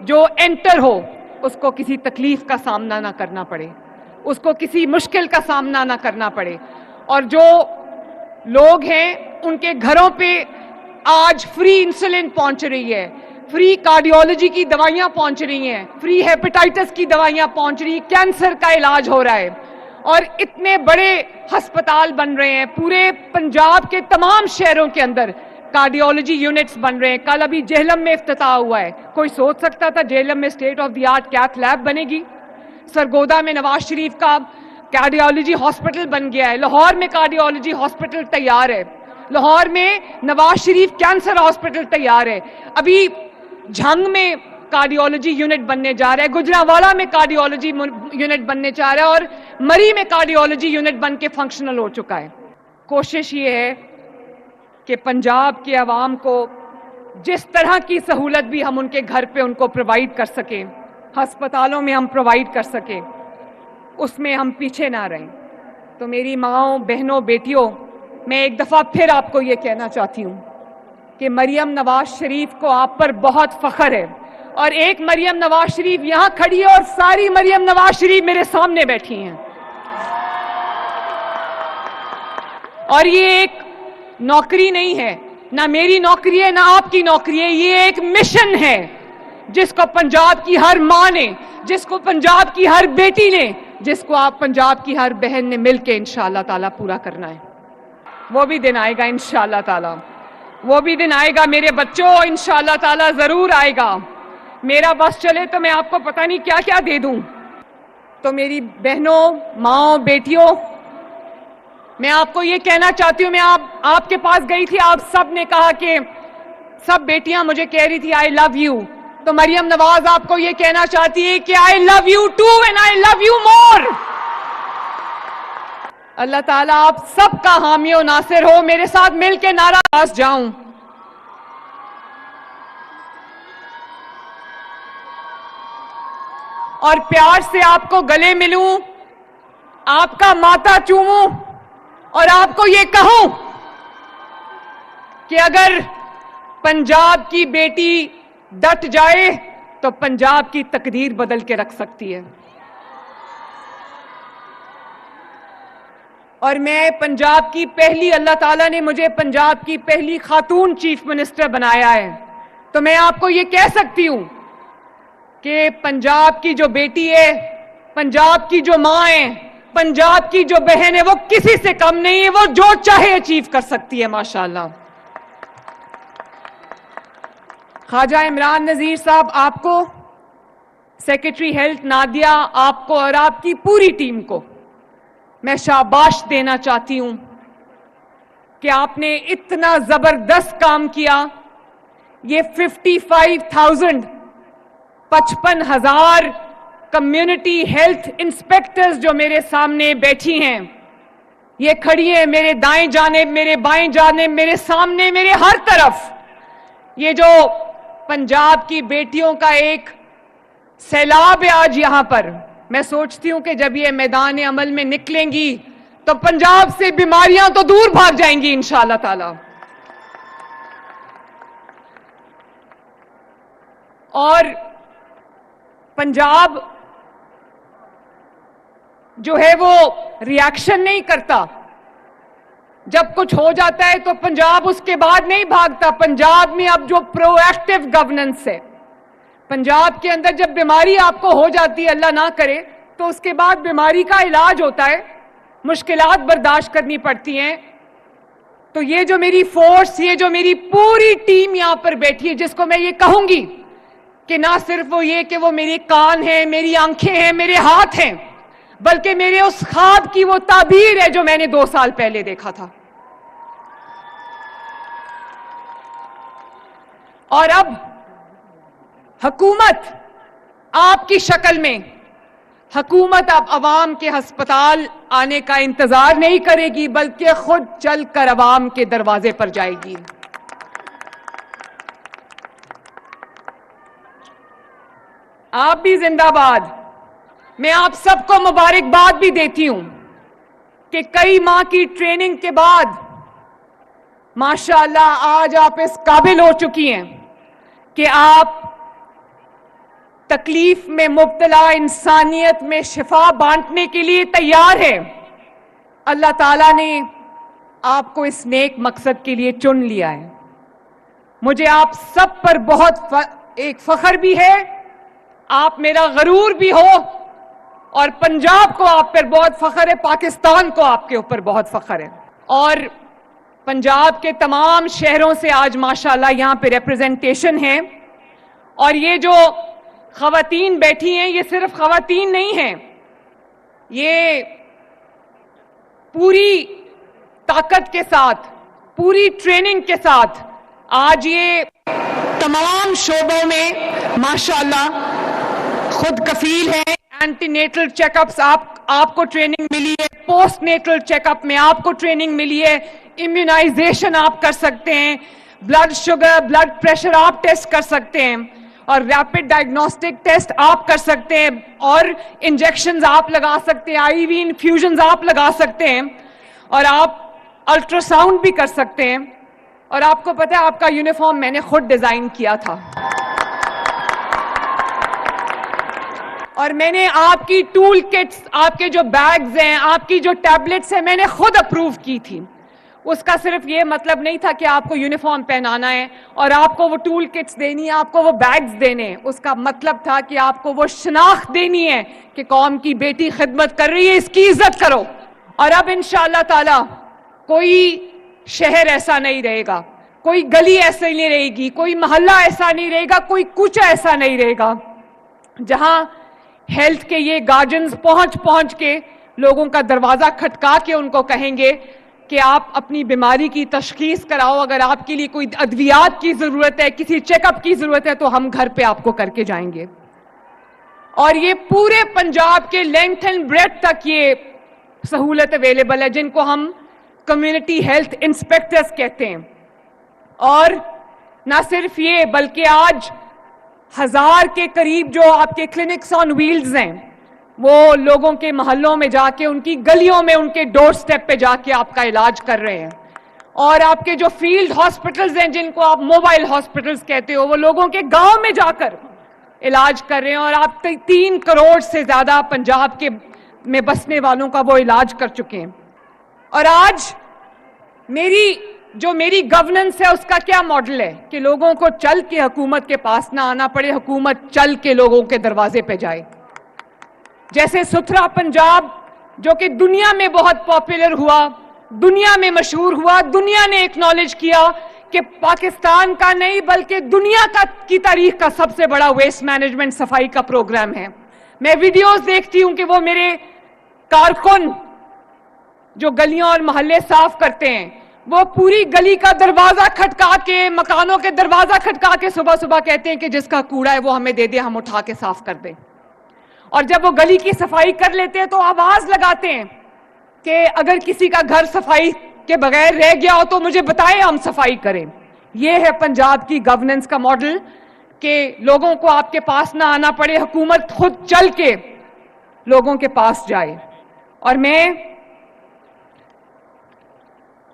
جو انٹر ہو اس کو کسی تکلیف کا سامنا نہ کرنا پڑے، اس کو کسی مشکل کا سامنا نہ کرنا پڑے، اور جو لوگ ہیں ان کے گھروں پہ آج فری انسولین پہنچ رہی ہے، فری کارڈیولوجی کی دوائیاں پہنچ رہی ہیں، فری ہیپیٹائٹس کی دوائیاں پہنچ رہی ہیں، کینسر کا علاج ہو رہا ہے، اور اتنے بڑے ہسپتال بن رہے ہیں پورے پنجاب کے تمام شہروں کے اندر، کارڈیولوجی یونٹس بن رہے ہیں۔ کل ابھی جہلم میں افتتاح ہوا ہے، کوئی سوچ سکتا تھا جہلم میں state of the art cath lab بنے گی؟ سرگودا میں نواز شریف کا کارڈیولوجی ہاسپٹل بن گیا ہے، لاہور میں کارڈیولوجی ہاسپٹل تیار ہے، لاہور میں نواز شریف کینسر ہاسپٹل تیار ہے، ابھی جھنگ میں کارڈیولوجی یونٹ بننے جا رہا ہے، گجرانوالہ میں کارڈیولوجی یونٹ بننے جا رہا ہے، اور مری میں کارڈیولوجی یونٹ بن کے فنکشنل ہو چکا ہے۔ کوشش یہ ہے کہ پنجاب کے عوام کو جس طرح کی سہولت بھی ہم ان کے گھر پہ ان کو پرووائڈ کر سکیں، ہسپتالوں میں ہم پرووائڈ کر سکیں، اس میں ہم پیچھے نہ رہیں۔ تو میری ماؤں، بہنوں، بیٹیوں، میں ایک دفعہ پھر آپ کو یہ کہنا چاہتی ہوں کہ مریم نواز شریف کو آپ پر بہت فخر ہے، اور ایک مریم نواز شریف یہاں کھڑی ہے اور ساری مریم نواز شریف میرے سامنے بیٹھی ہیں، اور یہ ایک نوکری نہیں ہے، نہ میری نوکری ہے نہ آپ کی نوکری ہے، یہ ایک مشن ہے جس کو پنجاب کی ہر ماں نے، جس کو پنجاب کی ہر بیٹی نے، جس کو آپ پنجاب کی ہر بہن نے مل کے انشاءاللہ تعالیٰ پورا کرنا ہے۔ وہ بھی دن آئے گا انشاءاللہ تعالیٰ، وہ بھی دن آئے گا میرے بچوں، انشاءاللہ تعالیٰ ضرور آئے گا۔ میرا بس چلے تو میں آپ کو پتہ نہیں کیا کیا دے دوں۔ تو میری بہنوں، ماؤں، بیٹیوں، میں آپ کو یہ کہنا چاہتی ہوں، میں آپ کے پاس گئی تھی، آپ سب نے کہا کہ سب بیٹیاں مجھے کہہ رہی تھی آئی لو یو، تو مریم نواز آپ کو یہ کہنا چاہتی ہے کہ I love you too and I love you more. اللہ تعالیٰ آپ سب کا حامی و ناصر ہو، میرے ساتھ مل کے نعرہ پاس جاؤں۔ اور پیار سے آپ کو گلے ملوں، آپ کا ماتھا چوموں، اور آپ کو یہ کہوں کہ اگر پنجاب کی بیٹی ڈٹ جائے تو پنجاب کی تقدیر بدل کے رکھ سکتی ہے۔ اور میں پنجاب کی پہلی، اللہ تعالیٰ نے مجھے پنجاب کی پہلی خاتون چیف منسٹر بنایا ہے، تو میں آپ کو یہ کہہ سکتی ہوں کہ پنجاب کی جو بیٹی ہے، پنجاب کی جو ماں ہے، پنجاب کی جو بہن ہے، وہ کسی سے کم نہیں ہے، وہ جو چاہے اچیو کر سکتی ہے ماشاءاللہ۔ خواجہ عمران نذیر صاحب، آپ کو، سیکرٹری ہیلتھ نادیہ، آپ کو اور آپ کی پوری ٹیم کو میں شاباش دینا چاہتی ہوں کہ آپ نے اتنا زبردست کام کیا۔ یہ 55,000 55,000 کمیونٹی ہیلتھ انسپیکٹرز جو میرے سامنے بیٹھی ہیں، یہ کھڑی ہیں میرے دائیں جانب، میرے بائیں جانب، میرے سامنے، میرے ہر طرف۔ یہ جو پنجاب کی بیٹیوں کا ایک سیلاب ہے آج یہاں پر، میں سوچتی ہوں کہ جب یہ میدان عمل میں نکلیں گی تو پنجاب سے بیماریاں تو دور بھاگ جائیں گی انشاءاللہ تعالی. اور پنجاب جو ہے وہ ریاکشن نہیں کرتا. جب کچھ ہو جاتا ہے تو پنجاب اس کے بعد نہیں بھاگتا. پنجاب میں اب جو پرو ایکٹیو گورننس ہے, پنجاب کے اندر جب بیماری آپ کو ہو جاتی ہے, اللہ نہ کرے, تو اس کے بعد بیماری کا علاج ہوتا ہے, مشکلات برداشت کرنی پڑتی ہیں. تو یہ جو میری فورس, یہ جو میری پوری ٹیم یہاں پر بیٹھی ہے, جس کو میں یہ کہوں گی کہ نہ صرف وہ یہ کہ وہ میری کان ہیں, میری آنکھیں ہیں, میرے ہاتھ ہیں, بلکہ میرے اس خواب کی وہ تعبیر ہے جو میں نے 2 سال پہلے دیکھا تھا. اور اب حکومت آپ کی شکل میں, حکومت اب عوام کے ہسپتال آنے کا انتظار نہیں کرے گی, بلکہ خود چل کر عوام کے دروازے پر جائے گی. آپ بھی زندہ باد. میں آپ سب کو مبارکباد بھی دیتی ہوں کہ کئی ماہ کی ٹریننگ کے بعد ماشاءاللہ آج آپ اس قابل ہو چکی ہیں کہ آپ تکلیف میں مبتلا انسانیت میں شفا بانٹنے کے لیے تیار ہیں. اللہ تعالیٰ نے آپ کو اس نیک مقصد کے لیے چن لیا ہے. مجھے آپ سب پر بہت ایک فخر بھی ہے, آپ میرا غرور بھی ہو, اور پنجاب کو آپ پر بہت فخر ہے, پاکستان کو آپ کے اوپر بہت فخر ہے. اور پنجاب کے تمام شہروں سے آج ماشاءاللہ یہاں پہ ریپرزنٹیشن ہے. اور یہ جو خواتین بیٹھی ہیں, یہ صرف خواتین نہیں ہیں, یہ پوری طاقت کے ساتھ, پوری ٹریننگ کے ساتھ آج یہ تمام شعبوں میں ماشاءاللہ خود کفیل ہیں. اینٹی نیٹل چیک اپس آپ کو ٹریننگ ملی ہے, پوسٹ نیٹل چیک اپ میں آپ کو ٹریننگ ملی ہے, امیونائزیشن آپ کر سکتے ہیں, بلڈ شوگر, بلڈ پریشر آپ ٹیسٹ کر سکتے ہیں, اور ریپڈ ڈائگنوسٹک ٹیسٹ آپ کر سکتے ہیں, اور انجیکشنز آپ لگا سکتے ہیں, آئی وی انفیوژنز آپ لگا سکتے ہیں, اور آپ الٹرا ساؤنڈ بھی کر سکتے ہیں. اور آپ کو پتہ ہے آپ کا یونیفارم میں نے خود ڈیزائن کیا تھا, اور میں نے آپ کی ٹول کٹس, آپ کے جو بیگز ہیں, آپ کی جو ٹیبلٹس ہیں, میں نے خود اپروو کی تھی. اس کا صرف یہ مطلب نہیں تھا کہ آپ کو یونیفارم پہنانا ہے اور آپ کو وہ ٹول کٹس دینی ہے, آپ کو وہ بیگز دینے ہیں. اس کا مطلب تھا کہ آپ کو وہ شناخت دینی ہے کہ قوم کی بیٹی خدمت کر رہی ہے, اس کی عزت کرو. اور اب انشاءاللہ تعالی کوئی شہر ایسا نہیں رہے گا, کوئی گلی ایسا نہیں رہے گی, کوئی محلہ ایسا نہیں رہے گا, کوئی کوچہ ایسا نہیں رہے گا جہاں ہیلتھ کے یہ گارڈینز پہنچ کے لوگوں کا دروازہ کھٹکا کے ان کو کہیں گے کہ آپ اپنی بیماری کی تشخیص کراؤ, اگر آپ کے لیے کوئی ادویات کی ضرورت ہے, کسی چیک اپ کی ضرورت ہے, تو ہم گھر پہ آپ کو کر کے جائیں گے. اور یہ پورے پنجاب کے لینتھ اینڈ بریڈتھ تک یہ سہولت اویلیبل ہے, جن کو ہم کمیونٹی ہیلتھ انسپیکٹرز کہتے ہیں. اور نہ صرف یہ, بلکہ آج 1000 کے قریب جو آپ کے کلینکس آن ویلز ہیں, وہ لوگوں کے محلوں میں جا کے, ان کی گلیوں میں, ان کے ڈور سٹیپ پہ جا کے آپ کا علاج کر رہے ہیں. اور آپ کے جو فیلڈ ہاسپٹلز ہیں, جن کو آپ موبائل ہاسپٹلز کہتے ہو, وہ لوگوں کے گاؤں میں جا کر علاج کر رہے ہیں. اور آپ 3 کروڑ سے زیادہ پنجاب کے میں بسنے والوں کا وہ علاج کر چکے ہیں. اور آج میری گورننس ہے, اس کا کیا ماڈل ہے کہ لوگوں کو چل کے حکومت کے پاس نہ آنا پڑے, حکومت چل کے لوگوں کے دروازے پہ جائے. جیسے ستھرا پنجاب جو کہ دنیا میں بہت پاپولر ہوا, دنیا میں مشہور ہوا, دنیا نے ایکنالج کیا کہ پاکستان کا نہیں بلکہ دنیا کی تاریخ کا سب سے بڑا ویسٹ مینجمنٹ صفائی کا پروگرام ہے. میں ویڈیوز دیکھتی ہوں کہ وہ میرے کارکن جو گلیاں اور محلے صاف کرتے ہیں, وہ پوری گلی کا دروازہ کھٹکا کے, مکانوں کے دروازہ کھٹکا کے صبح صبح کہتے ہیں کہ جس کا کوڑا ہے وہ ہمیں دے دے, ہم اٹھا کے صاف کر دیں. اور جب وہ گلی کی صفائی کر لیتے ہیں تو آواز لگاتے ہیں کہ اگر کسی کا گھر صفائی کے بغیر رہ گیا ہو تو مجھے بتائیں, ہم صفائی کریں. یہ ہے پنجاب کی گورننس کا ماڈل کہ لوگوں کو آپ کے پاس نہ آنا پڑے, حکومت خود چل کے لوگوں کے پاس جائے. اور میں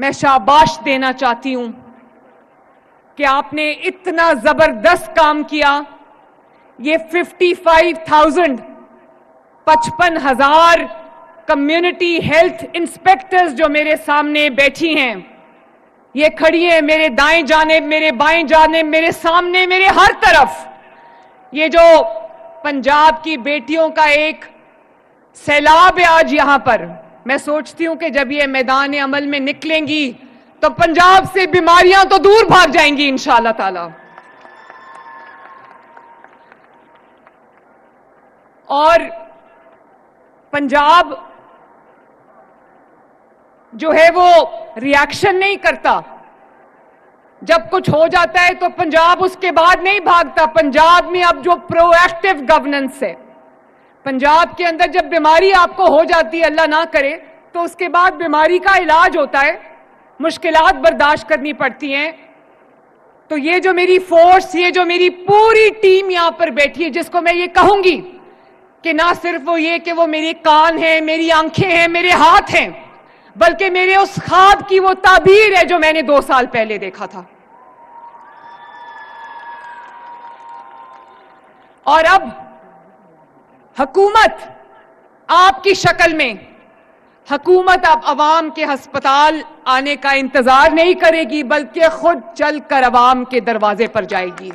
میں شاباش دینا چاہتی ہوں کہ آپ نے اتنا زبردست کام کیا. یہ 55,000 55,000 کمیونٹی ہیلتھ انسپیکٹرز جو میرے سامنے بیٹھی ہیں, یہ کھڑی ہیں میرے دائیں جانب, میرے بائیں جانب, میرے سامنے, میرے ہر طرف. یہ جو پنجاب کی بیٹیوں کا ایک سیلاب ہے آج یہاں پر. میں سوچتی ہوں کہ جب یہ میدان عمل میں نکلیں گی تو پنجاب سے بیماریاں تو دور بھاگ جائیں گی انشاءاللہ تعالی. اور پنجاب جو ہے وہ ریاکشن نہیں کرتا. جب کچھ ہو جاتا ہے تو پنجاب اس کے بعد نہیں بھاگتا. پنجاب میں اب جو پرو ایکٹیو گورننس ہے, پنجاب کے اندر جب بیماری آپ کو ہو جاتی ہے, اللہ نہ کرے, تو اس کے بعد بیماری کا علاج ہوتا ہے, مشکلات برداشت کرنی پڑتی ہیں. تو یہ جو میری فورس, یہ جو میری پوری ٹیم یہاں پر بیٹھی ہے, جس کو میں یہ کہوں گی کہ نہ صرف وہ یہ کہ وہ میرے کان ہیں, میری آنکھیں ہیں, میرے ہاتھ ہیں, بلکہ میرے اس خواب کی وہ تعبیر ہے جو میں نے 2 سال پہلے دیکھا تھا. اور اب حکومت آپ کی شکل میں, حکومت اب عوام کے ہسپتال آنے کا انتظار نہیں کرے گی, بلکہ خود چل کر عوام کے دروازے پر جائے گی.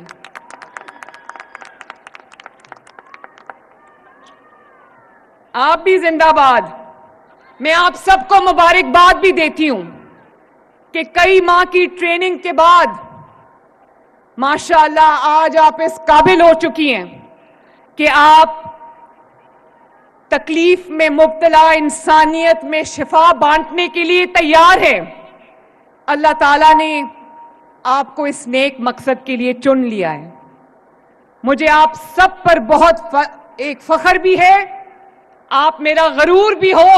آپ بھی زندہ باد. میں آپ سب کو مبارکباد بھی دیتی ہوں کہ کئی ماہ کی ٹریننگ کے بعد ماشاءاللہ آج آپ اس قابل ہو چکی ہیں کہ آپ تکلیف میں مبتلا انسانیت میں شفا بانٹنے کے لیے تیار ہیں. اللہ تعالیٰ نے آپ کو اس نیک مقصد کے لیے چن لیا ہے. مجھے آپ سب پر بہت ایک فخر بھی ہے, آپ میرا غرور بھی ہو,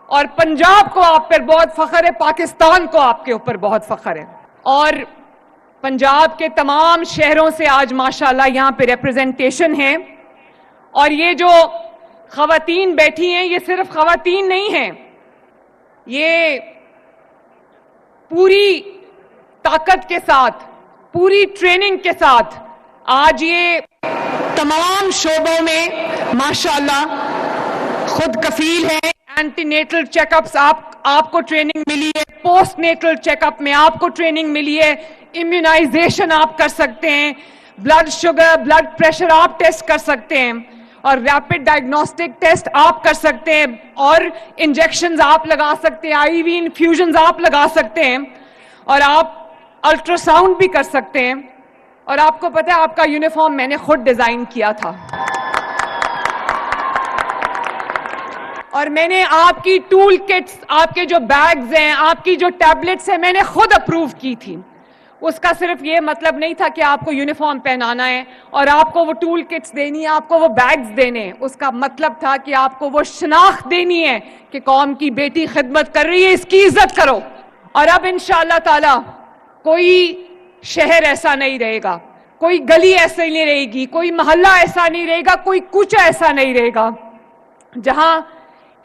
اور پنجاب کو آپ پر بہت فخر ہے, پاکستان کو آپ کے اوپر بہت فخر ہے. اور پنجاب کے تمام شہروں سے آج ماشاءاللہ یہاں پہ ریپرزنٹیشن ہے. اور یہ جو خواتین بیٹھی ہیں, یہ صرف خواتین نہیں ہیں, یہ پوری طاقت کے ساتھ, پوری ٹریننگ کے ساتھ آج یہ تمام شعبوں میں ماشاءاللہ خود کفیل ہیں. اینٹی نیٹل چیک اپس آپ کو ٹریننگ ملی ہے, پوسٹ نیٹل چیک اپ میں آپ کو ٹریننگ ملی ہے, امیونائزیشن آپ کر سکتے ہیں, بلڈ شوگر, بلڈ پریشر آپ ٹیسٹ کر سکتے ہیں, اور ریپڈ ڈائگنوسٹک ٹیسٹ آپ کر سکتے ہیں, اور انجیکشنز آپ لگا سکتے ہیں, آئی وی انفیوژنز آپ لگا سکتے ہیں, اور آپ الٹرا ساؤنڈ بھی کر سکتے ہیں. اور آپ کو پتہ ہے آپ کا یونیفارم میں نے خود ڈیزائن کیا تھا, اور میں نے آپ کی ٹول کٹس, آپ کے جو بیگز ہیں, آپ کی جو ٹیبلٹس ہیں, میں نے خود اپروو کی تھی. اس کا صرف یہ مطلب نہیں تھا کہ آپ کو یونیفارم پہنانا ہے اور آپ کو وہ ٹول کٹس دینی ہے, آپ کو وہ بیگز دینے ہیں. اس کا مطلب تھا کہ آپ کو وہ شناخت دینی ہے کہ قوم کی بیٹی خدمت کر رہی ہے, اس کی عزت کرو. اور اب انشاءاللہ تعالی کوئی شہر ایسا نہیں رہے گا, کوئی گلی ایسا نہیں رہے گی, کوئی محلہ ایسا نہیں رہے گا, کوئی کوچہ ایسا نہیں رہے گا جہاں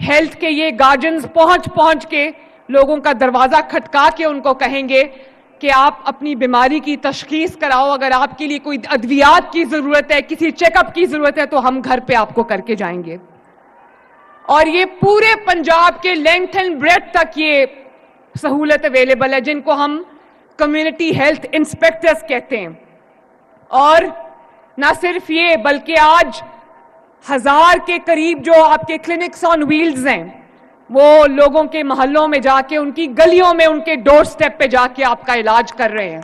ہیلتھ کے یہ گارڈینز پہنچ کے لوگوں کا دروازہ کھٹکا کے ان کو کہیں گے کہ آپ اپنی بیماری کی تشخیص کراؤ, اگر آپ کے لیے کوئی ادویات کی ضرورت ہے, کسی چیک اپ کی ضرورت ہے, تو ہم گھر پہ آپ کو کر کے جائیں گے. اور یہ پورے پنجاب کے لینتھ اینڈ بریڈتھ تک یہ سہولت اویلیبل ہے, جن کو ہم کمیونٹی ہیلتھ انسپیکٹرز کہتے ہیں. اور نہ صرف یہ بلکہ آج 1000 کے قریب جو آپ کے کلینکس آن ویلز ہیں, وہ لوگوں کے محلوں میں جا کے, ان کی گلیوں میں, ان کے ڈور سٹیپ پہ جا کے آپ کا علاج کر رہے ہیں.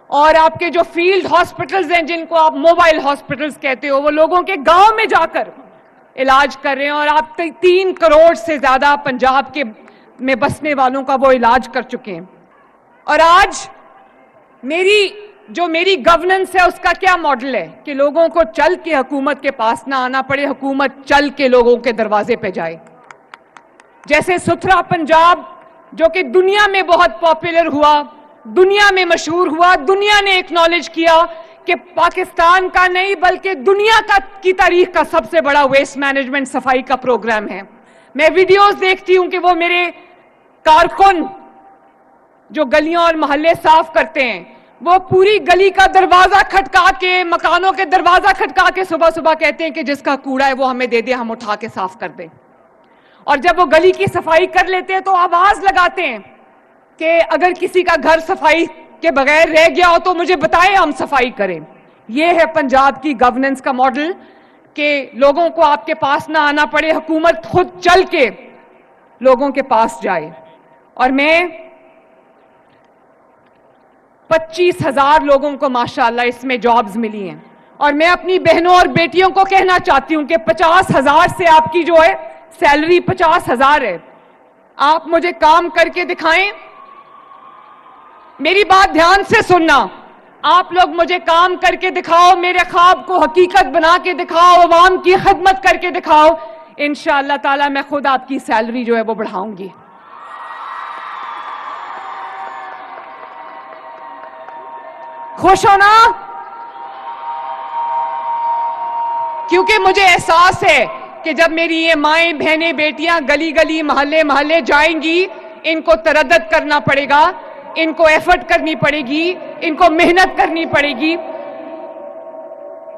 اور آپ کے جو فیلڈ ہاسپٹلز ہیں, جن کو آپ موبائل ہاسپٹلز کہتے ہو, وہ لوگوں کے گاؤں میں جا کر علاج کر رہے ہیں. اور آپ 3 کروڑ سے زیادہ پنجاب کے میں بسنے والوں کا وہ علاج کر چکے ہیں. اور آج میری گورننس ہے, اس کا کیا ماڈل ہے کہ لوگوں کو چل کے حکومت کے پاس نہ آنا پڑے, حکومت چل کے لوگوں کے دروازے پہ جائے. جیسے ستھرا پنجاب جو کہ دنیا میں بہت پاپولر ہوا, دنیا میں مشہور ہوا, دنیا نے ایکنالج کیا کہ پاکستان کا نہیں بلکہ دنیا کی تاریخ کا سب سے بڑا ویسٹ مینجمنٹ صفائی کا پروگرام ہے. میں ویڈیوز دیکھتی ہوں کہ وہ میرے کارکن جو گلیاں اور محلے صاف کرتے ہیں وہ پوری گلی کا دروازہ کھٹکا کے, مکانوں کے دروازہ کھٹکا کے صبح صبح کہتے ہیں کہ جس کا کوڑا ہے وہ ہمیں دے دے, ہم اٹھا کے صاف کر دیں. اور جب وہ گلی کی صفائی کر لیتے ہیں تو آواز لگاتے ہیں کہ اگر کسی کا گھر صفائی کے بغیر رہ گیا ہو تو مجھے بتائیں, ہم صفائی کریں. یہ ہے پنجاب کی گورننس کا ماڈل کہ لوگوں کو آپ کے پاس نہ آنا پڑے, حکومت خود چل کے لوگوں کے پاس جائے. اور میں 25,000 لوگوں کو ماشاءاللہ اس میں جابز ملی ہیں, اور میں اپنی بہنوں اور بیٹیوں کو کہنا چاہتی ہوں کہ 50,000 سے آپ کی جو ہے سیلری 50,000 ہے. آپ مجھے کام کر کے دکھائیں, میری بات دھیان سے سننا, آپ لوگ مجھے کام کر کے دکھاؤ, میرے خواب کو حقیقت بنا کے دکھاؤ, عوام کی خدمت کر کے دکھاؤ, انشاءاللہ تعالی میں خود آپ کی سیلری جو ہے وہ بڑھاؤں گی. خوش ہو نا؟ کیونکہ مجھے احساس ہے کہ جب میری یہ مائیں بہنیں بیٹیاں گلی گلی محلے محلے جائیں گی, ان کو تردد کرنا پڑے گا, ان کو ایفرٹ کرنی پڑے گی, ان کو محنت کرنی پڑے گی.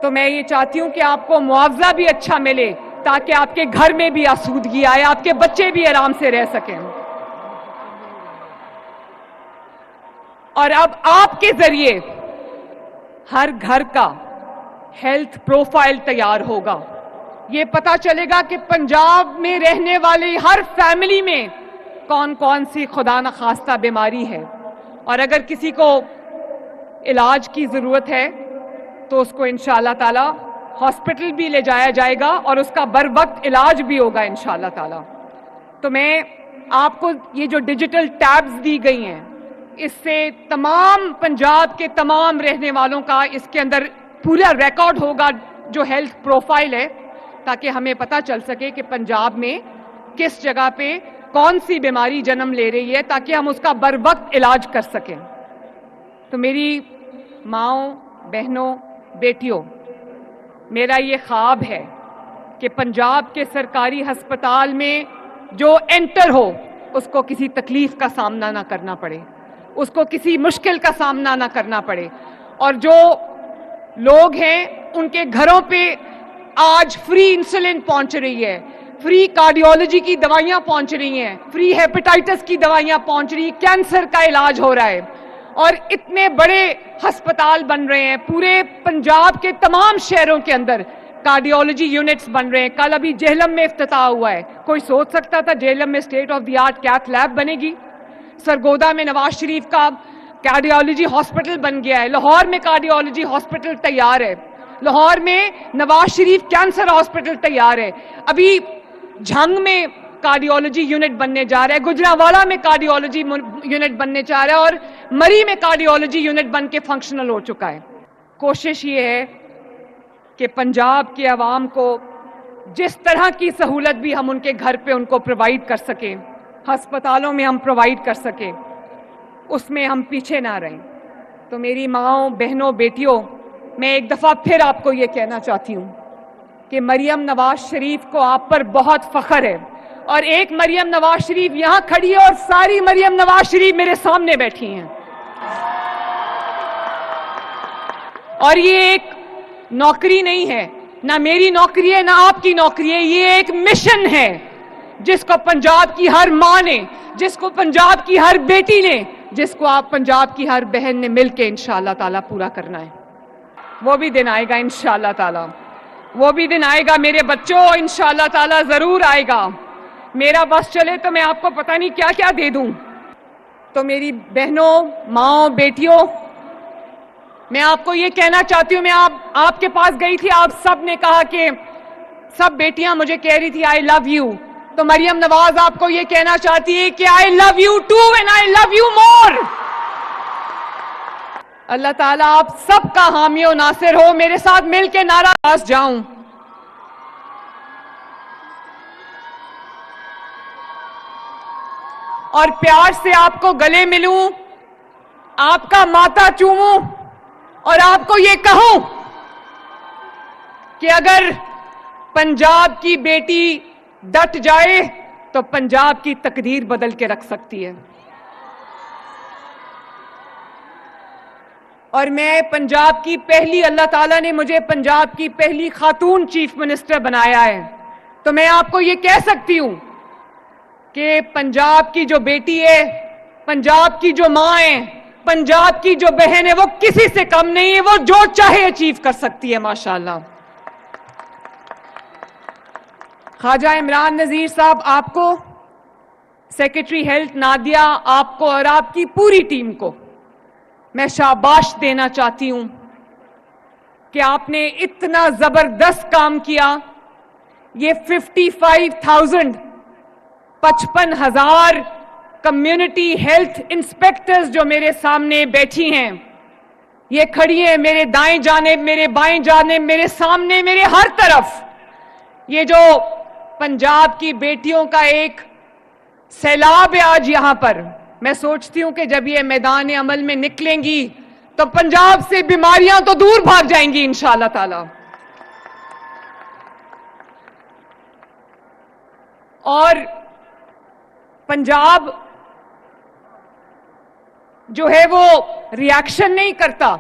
تو میں یہ چاہتی ہوں کہ آپ کو معاوضہ بھی اچھا ملے تاکہ آپ کے گھر میں بھی آسودگی آئے, آپ کے بچے بھی آرام سے رہ سکیں. اور اب آپ کے ذریعے ہر گھر کا ہیلتھ پروفائل تیار ہوگا. یہ پتا چلے گا کہ پنجاب میں رہنے والی ہر فیملی میں کون کون سی خدا نخواستہ بیماری ہے, اور اگر کسی کو علاج کی ضرورت ہے تو اس کو انشاءاللہ تعالی ہاسپٹل بھی لے جایا جائے گا اور اس کا بر وقت علاج بھی ہوگا انشاءاللہ تعالی. تو میں آپ کو یہ جو ڈیجیٹل ٹیبز دی گئی ہیں, اس سے تمام پنجاب کے تمام رہنے والوں کا اس کے اندر پورا ریکارڈ ہوگا جو ہیلتھ پروفائل ہے, تاکہ ہمیں پتہ چل سکے کہ پنجاب میں کس جگہ پہ کون سی بیماری جنم لے رہی ہے, تاکہ ہم اس کا بر وقت علاج کر سکیں. تو میری ماؤں, بہنوں, بیٹیوں, میرا یہ خواب ہے کہ پنجاب کے سرکاری ہسپتال میں جو انٹر ہو اس کو کسی تکلیف کا سامنا نہ کرنا پڑے, اس کو کسی مشکل کا سامنا نہ کرنا پڑے. اور جو لوگ ہیں ان کے گھروں پہ آج فری انسولین پہنچ رہی ہے, فری کارڈیولوجی کی دوائیاں پہنچ رہی ہیں, فری ہیپیٹائٹس کی دوائیاں پہنچ رہی ہیں, کینسر کا علاج ہو رہا ہے, اور اتنے بڑے ہسپتال بن رہے ہیں پورے پنجاب کے تمام شہروں کے اندر, کارڈیولوجی یونٹس بن رہے ہیں. کل ابھی جہلم میں افتتاح ہوا ہے, کوئی سوچ سکتا تھا جہلم میں state of the art cath lab بنے گی؟ سرگودا میں نواز شریف کا کارڈیولوجی ہاسپٹل بن گیا ہے, لاہور میں کارڈیولوجی ہاسپٹل تیار ہے, لاہور میں نواز شریف کینسر ہاسپٹل تیار ہے, ابھی جھنگ میں کارڈیولوجی یونٹ بننے جا رہا ہے, گجرانوالہ میں کارڈیولوجی یونٹ بننے جا رہا ہے, اور مری میں کارڈیولوجی یونٹ بن کے فنکشنل ہو چکا ہے. کوشش یہ ہے کہ پنجاب کے عوام کو جس طرح کی سہولت بھی ہم ان کے گھر پہ ان کو پرووائڈ کر سکیں, ہسپتالوں میں ہم پرووائڈ کر سکیں, اس میں ہم پیچھے نہ رہیں. تو میری ماؤں, بہنوں, بیٹیوں, میں ایک دفعہ پھر آپ کو یہ کہنا چاہتی ہوں کہ مریم نواز شریف کو آپ پر بہت فخر ہے, اور ایک مریم نواز شریف یہاں کھڑی ہے اور ساری مریم نواز شریف میرے سامنے بیٹھی ہیں. اور یہ ایک نوکری نہیں ہے, نہ میری نوکری ہے نہ آپ کی نوکری ہے, یہ ایک مشن ہے جس کو پنجاب کی ہر ماں نے, جس کو پنجاب کی ہر بیٹی نے, جس کو آپ پنجاب کی ہر بہن نے مل کے انشاءاللہ تعالیٰ پورا کرنا ہے. وہ بھی دن آئے گا انشاءاللہ تعالیٰ, وہ بھی دن آئے گا میرے بچوں, انشاءاللہ تعالیٰ ضرور آئے گا. میرا بس چلے تو میں آپ کو پتہ نہیں کیا کیا دے دوں. تو میری بہنوں, ماؤں, بیٹیوں, میں آپ کو یہ کہنا چاہتی ہوں, میں آپ کے پاس گئی تھی, آپ سب نے کہا کہ سب بیٹیاں مجھے کہہ رہی تھی آئی لو یو, تو مریم نواز آپ کو یہ کہنا چاہتی ہے کہ I love you too and I love you more. اللہ تعالیٰ آپ سب کا حامی و ناصر ہو. میرے ساتھ مل کے نعرہ پاس جاؤں, اور پیار سے آپ کو گلے ملوں, آپ کا ماتھا چوموں, اور آپ کو یہ کہوں کہ اگر پنجاب کی بیٹی ڈٹ جائے تو پنجاب کی تقدیر بدل کے رکھ سکتی ہے. اور میں پنجاب کی پہلی، اللہ تعالیٰ نے مجھے پنجاب کی پہلی خاتون چیف منسٹر بنایا ہے، تو میں آپ کو یہ کہہ سکتی ہوں کہ پنجاب کی جو بیٹی ہے، پنجاب کی جو ماں ہے، پنجاب کی جو بہن ہے، وہ کسی سے کم نہیں ہے، وہ جو چاہے اچیو کر سکتی ہے ماشاءاللہ۔ خواجہ عمران نذیر صاحب، آپ کو، سیکرٹری ہیلتھ نادیہ، آپ کو اور آپ کی پوری ٹیم کو میں شاباش دینا چاہتی ہوں کہ آپ نے اتنا زبردست کام کیا۔ یہ 55,000 55,000 کمیونٹی ہیلتھ انسپیکٹرز جو میرے سامنے بیٹھی ہیں، یہ کھڑی ہیں میرے دائیں جانب، میرے بائیں جانب، میرے سامنے، میرے ہر طرف۔ یہ جو پنجاب کی بیٹیوں کا ایک سیلاب ہے آج یہاں پر، میں سوچتی ہوں کہ جب یہ میدان عمل میں نکلیں گی تو پنجاب سے بیماریاں تو دور بھاگ جائیں گی انشاءاللہ تعالی۔ اور پنجاب جو ہے وہ ریاکشن نہیں کرتا،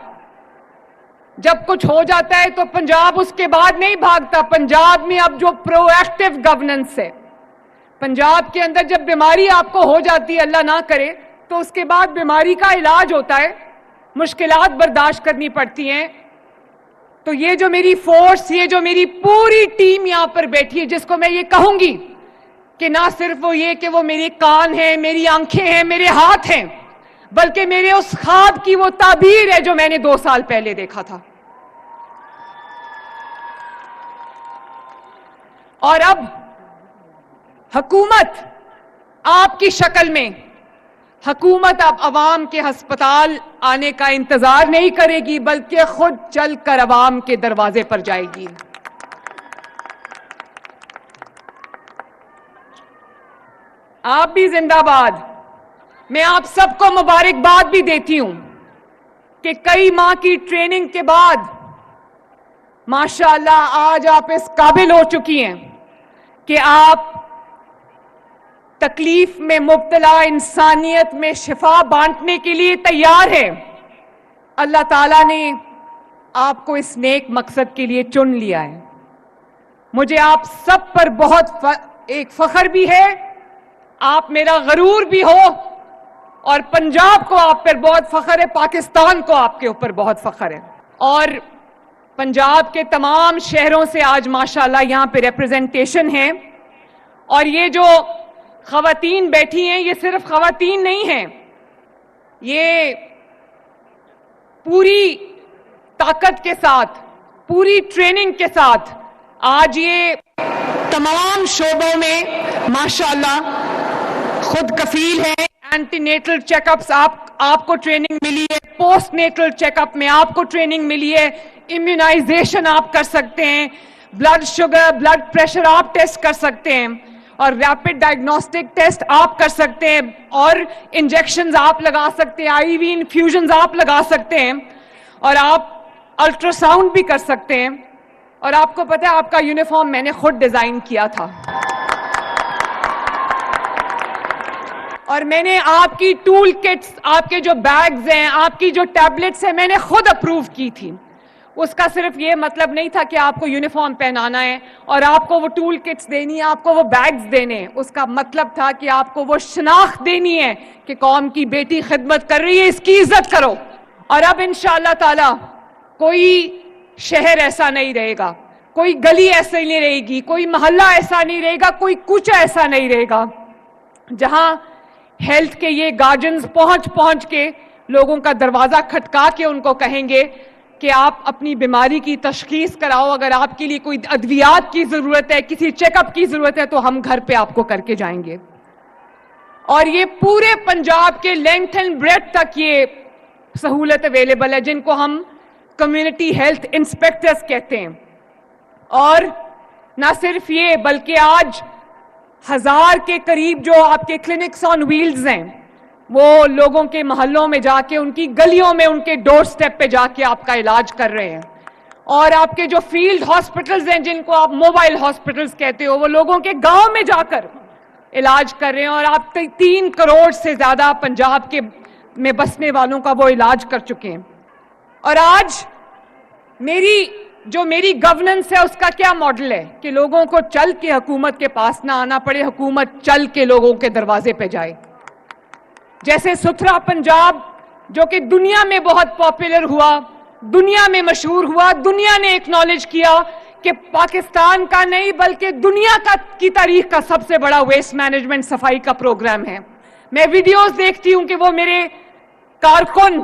جب کچھ ہو جاتا ہے تو پنجاب اس کے بعد نہیں بھاگتا۔ پنجاب میں اب جو پرو ایکٹیو گورننس ہے، پنجاب کے اندر جب بیماری آپ کو ہو جاتی ہے، اللہ نہ کرے، تو اس کے بعد بیماری کا علاج ہوتا ہے، مشکلات برداشت کرنی پڑتی ہیں۔ تو یہ جو میری فورس، یہ جو میری پوری ٹیم یہاں پر بیٹھی ہے، جس کو میں یہ کہوں گی کہ نہ صرف وہ یہ کہ وہ میرے کان ہیں، میری آنکھیں ہیں، میرے ہاتھ ہیں، بلکہ میرے اس خواب کی وہ تعبیر ہے جو میں نے 2 سال پہلے دیکھا تھا۔ اور اب حکومت آپ کی شکل میں، حکومت اب عوام کے ہسپتال آنے کا انتظار نہیں کرے گی، بلکہ خود چل کر عوام کے دروازے پر جائے گی۔ آپ بھی زندہ باد۔ میں آپ سب کو مبارکباد بھی دیتی ہوں کہ کئی ماہ کی ٹریننگ کے بعد ماشاءاللہ آج آپ اس قابل ہو چکی ہیں کہ آپ تکلیف میں مبتلا انسانیت میں شفا بانٹنے کے لیے تیار ہیں۔ اللہ تعالیٰ نے آپ کو اس نیک مقصد کے لیے چن لیا ہے۔ مجھے آپ سب پر بہت ایک فخر بھی ہے، آپ میرا غرور بھی ہو، اور پنجاب کو آپ پر بہت فخر ہے، پاکستان کو آپ کے اوپر بہت فخر ہے۔ اور پنجاب کے تمام شہروں سے آج ماشاءاللہ یہاں پہ ریپرزنٹیشن ہے، اور یہ جو خواتین بیٹھی ہیں، یہ صرف خواتین نہیں ہیں، یہ پوری طاقت کے ساتھ، پوری ٹریننگ کے ساتھ آج یہ تمام شعبوں میں ماشاءاللہ خود کفیل ہیں۔ اینٹی نیٹل چیک اپس آپ کو ٹریننگ ملی ہے، پوسٹ نیٹل چیک اپ میں آپ کو ٹریننگ ملی ہے، امیونائزیشن آپ کر سکتے ہیں، بلڈ شوگر، بلڈ پریشر آپ ٹیسٹ کر سکتے ہیں، اور ریپڈ ڈائگنوسٹک ٹیسٹ آپ کر سکتے ہیں، اور انجیکشنز آپ لگا سکتے ہیں، آئی وی انفیوژنز آپ لگا سکتے ہیں، اور آپ الٹرا ساؤنڈ بھی کر سکتے ہیں۔ اور آپ کو پتہ ہے آپ کا یونیفارم میں نے خود ڈیزائن کیا تھا، اور میں نے آپ کی ٹول کٹس، آپ کے جو بیگز ہیں، آپ کی جو ٹیبلٹس ہیں، میں نے خود اپروو کی تھی۔ اس کا صرف یہ مطلب نہیں تھا کہ آپ کو یونیفارم پہنانا ہے اور آپ کو وہ ٹول کٹس دینی ہے، آپ کو وہ بیگز دینے ہیں۔ اس کا مطلب تھا کہ آپ کو وہ شناخت دینی ہے کہ قوم کی بیٹی خدمت کر رہی ہے، اس کی عزت کرو۔ اور اب انشاءاللہ تعالی کوئی شہر ایسا نہیں رہے گا، کوئی گلی ایسا نہیں رہے گی، کوئی محلہ ایسا نہیں رہے گا، کوئی کوچہ ایسا نہیں رہے گا جہاں ہیلتھ کے یہ گارڈینز پہنچ کے لوگوں کا دروازہ کھٹکا کے ان کو کہیں گے کہ آپ اپنی بیماری کی تشخیص کراؤ، اگر آپ کے لیے کوئی ادویات کی ضرورت ہے، کسی چیک اپ کی ضرورت ہے، تو ہم گھر پہ آپ کو کر کے جائیں گے۔ اور یہ پورے پنجاب کے لینتھ اینڈ بریڈتھ تک یہ سہولت اویلیبل ہے، جن کو ہم کمیونٹی ہیلتھ انسپیکٹرز کہتے ہیں۔ اور نہ صرف یہ بلکہ آج 1000 کے قریب جو آپ کے کلینکس آن ویلز ہیں، وہ لوگوں کے محلوں میں جا کے، ان کی گلیوں میں، ان کے ڈور سٹیپ پہ جا کے آپ کا علاج کر رہے ہیں۔ اور آپ کے جو فیلڈ ہاسپٹلز ہیں، جن کو آپ موبائل ہاسپٹلز کہتے ہو، وہ لوگوں کے گاؤں میں جا کر علاج کر رہے ہیں، اور آپ 3 کروڑ سے زیادہ پنجاب کے میں بسنے والوں کا وہ علاج کر چکے ہیں۔ اور آج میری گورننس ہے اس کا کیا ماڈل ہے کہ لوگوں کو چل کے حکومت کے پاس نہ آنا پڑے, حکومت چل کے لوگوں کے دروازے پہ جائے. جیسے ستھرا پنجاب جو کہ دنیا میں بہت پاپولر ہوا, دنیا میں مشہور ہوا, دنیا نے ایکنالج کیا کہ پاکستان کا نہیں بلکہ دنیا کی تاریخ کا سب سے بڑا ویسٹ مینجمنٹ صفائی کا پروگرام ہے. میں ویڈیوز دیکھتی ہوں کہ وہ میرے کارکن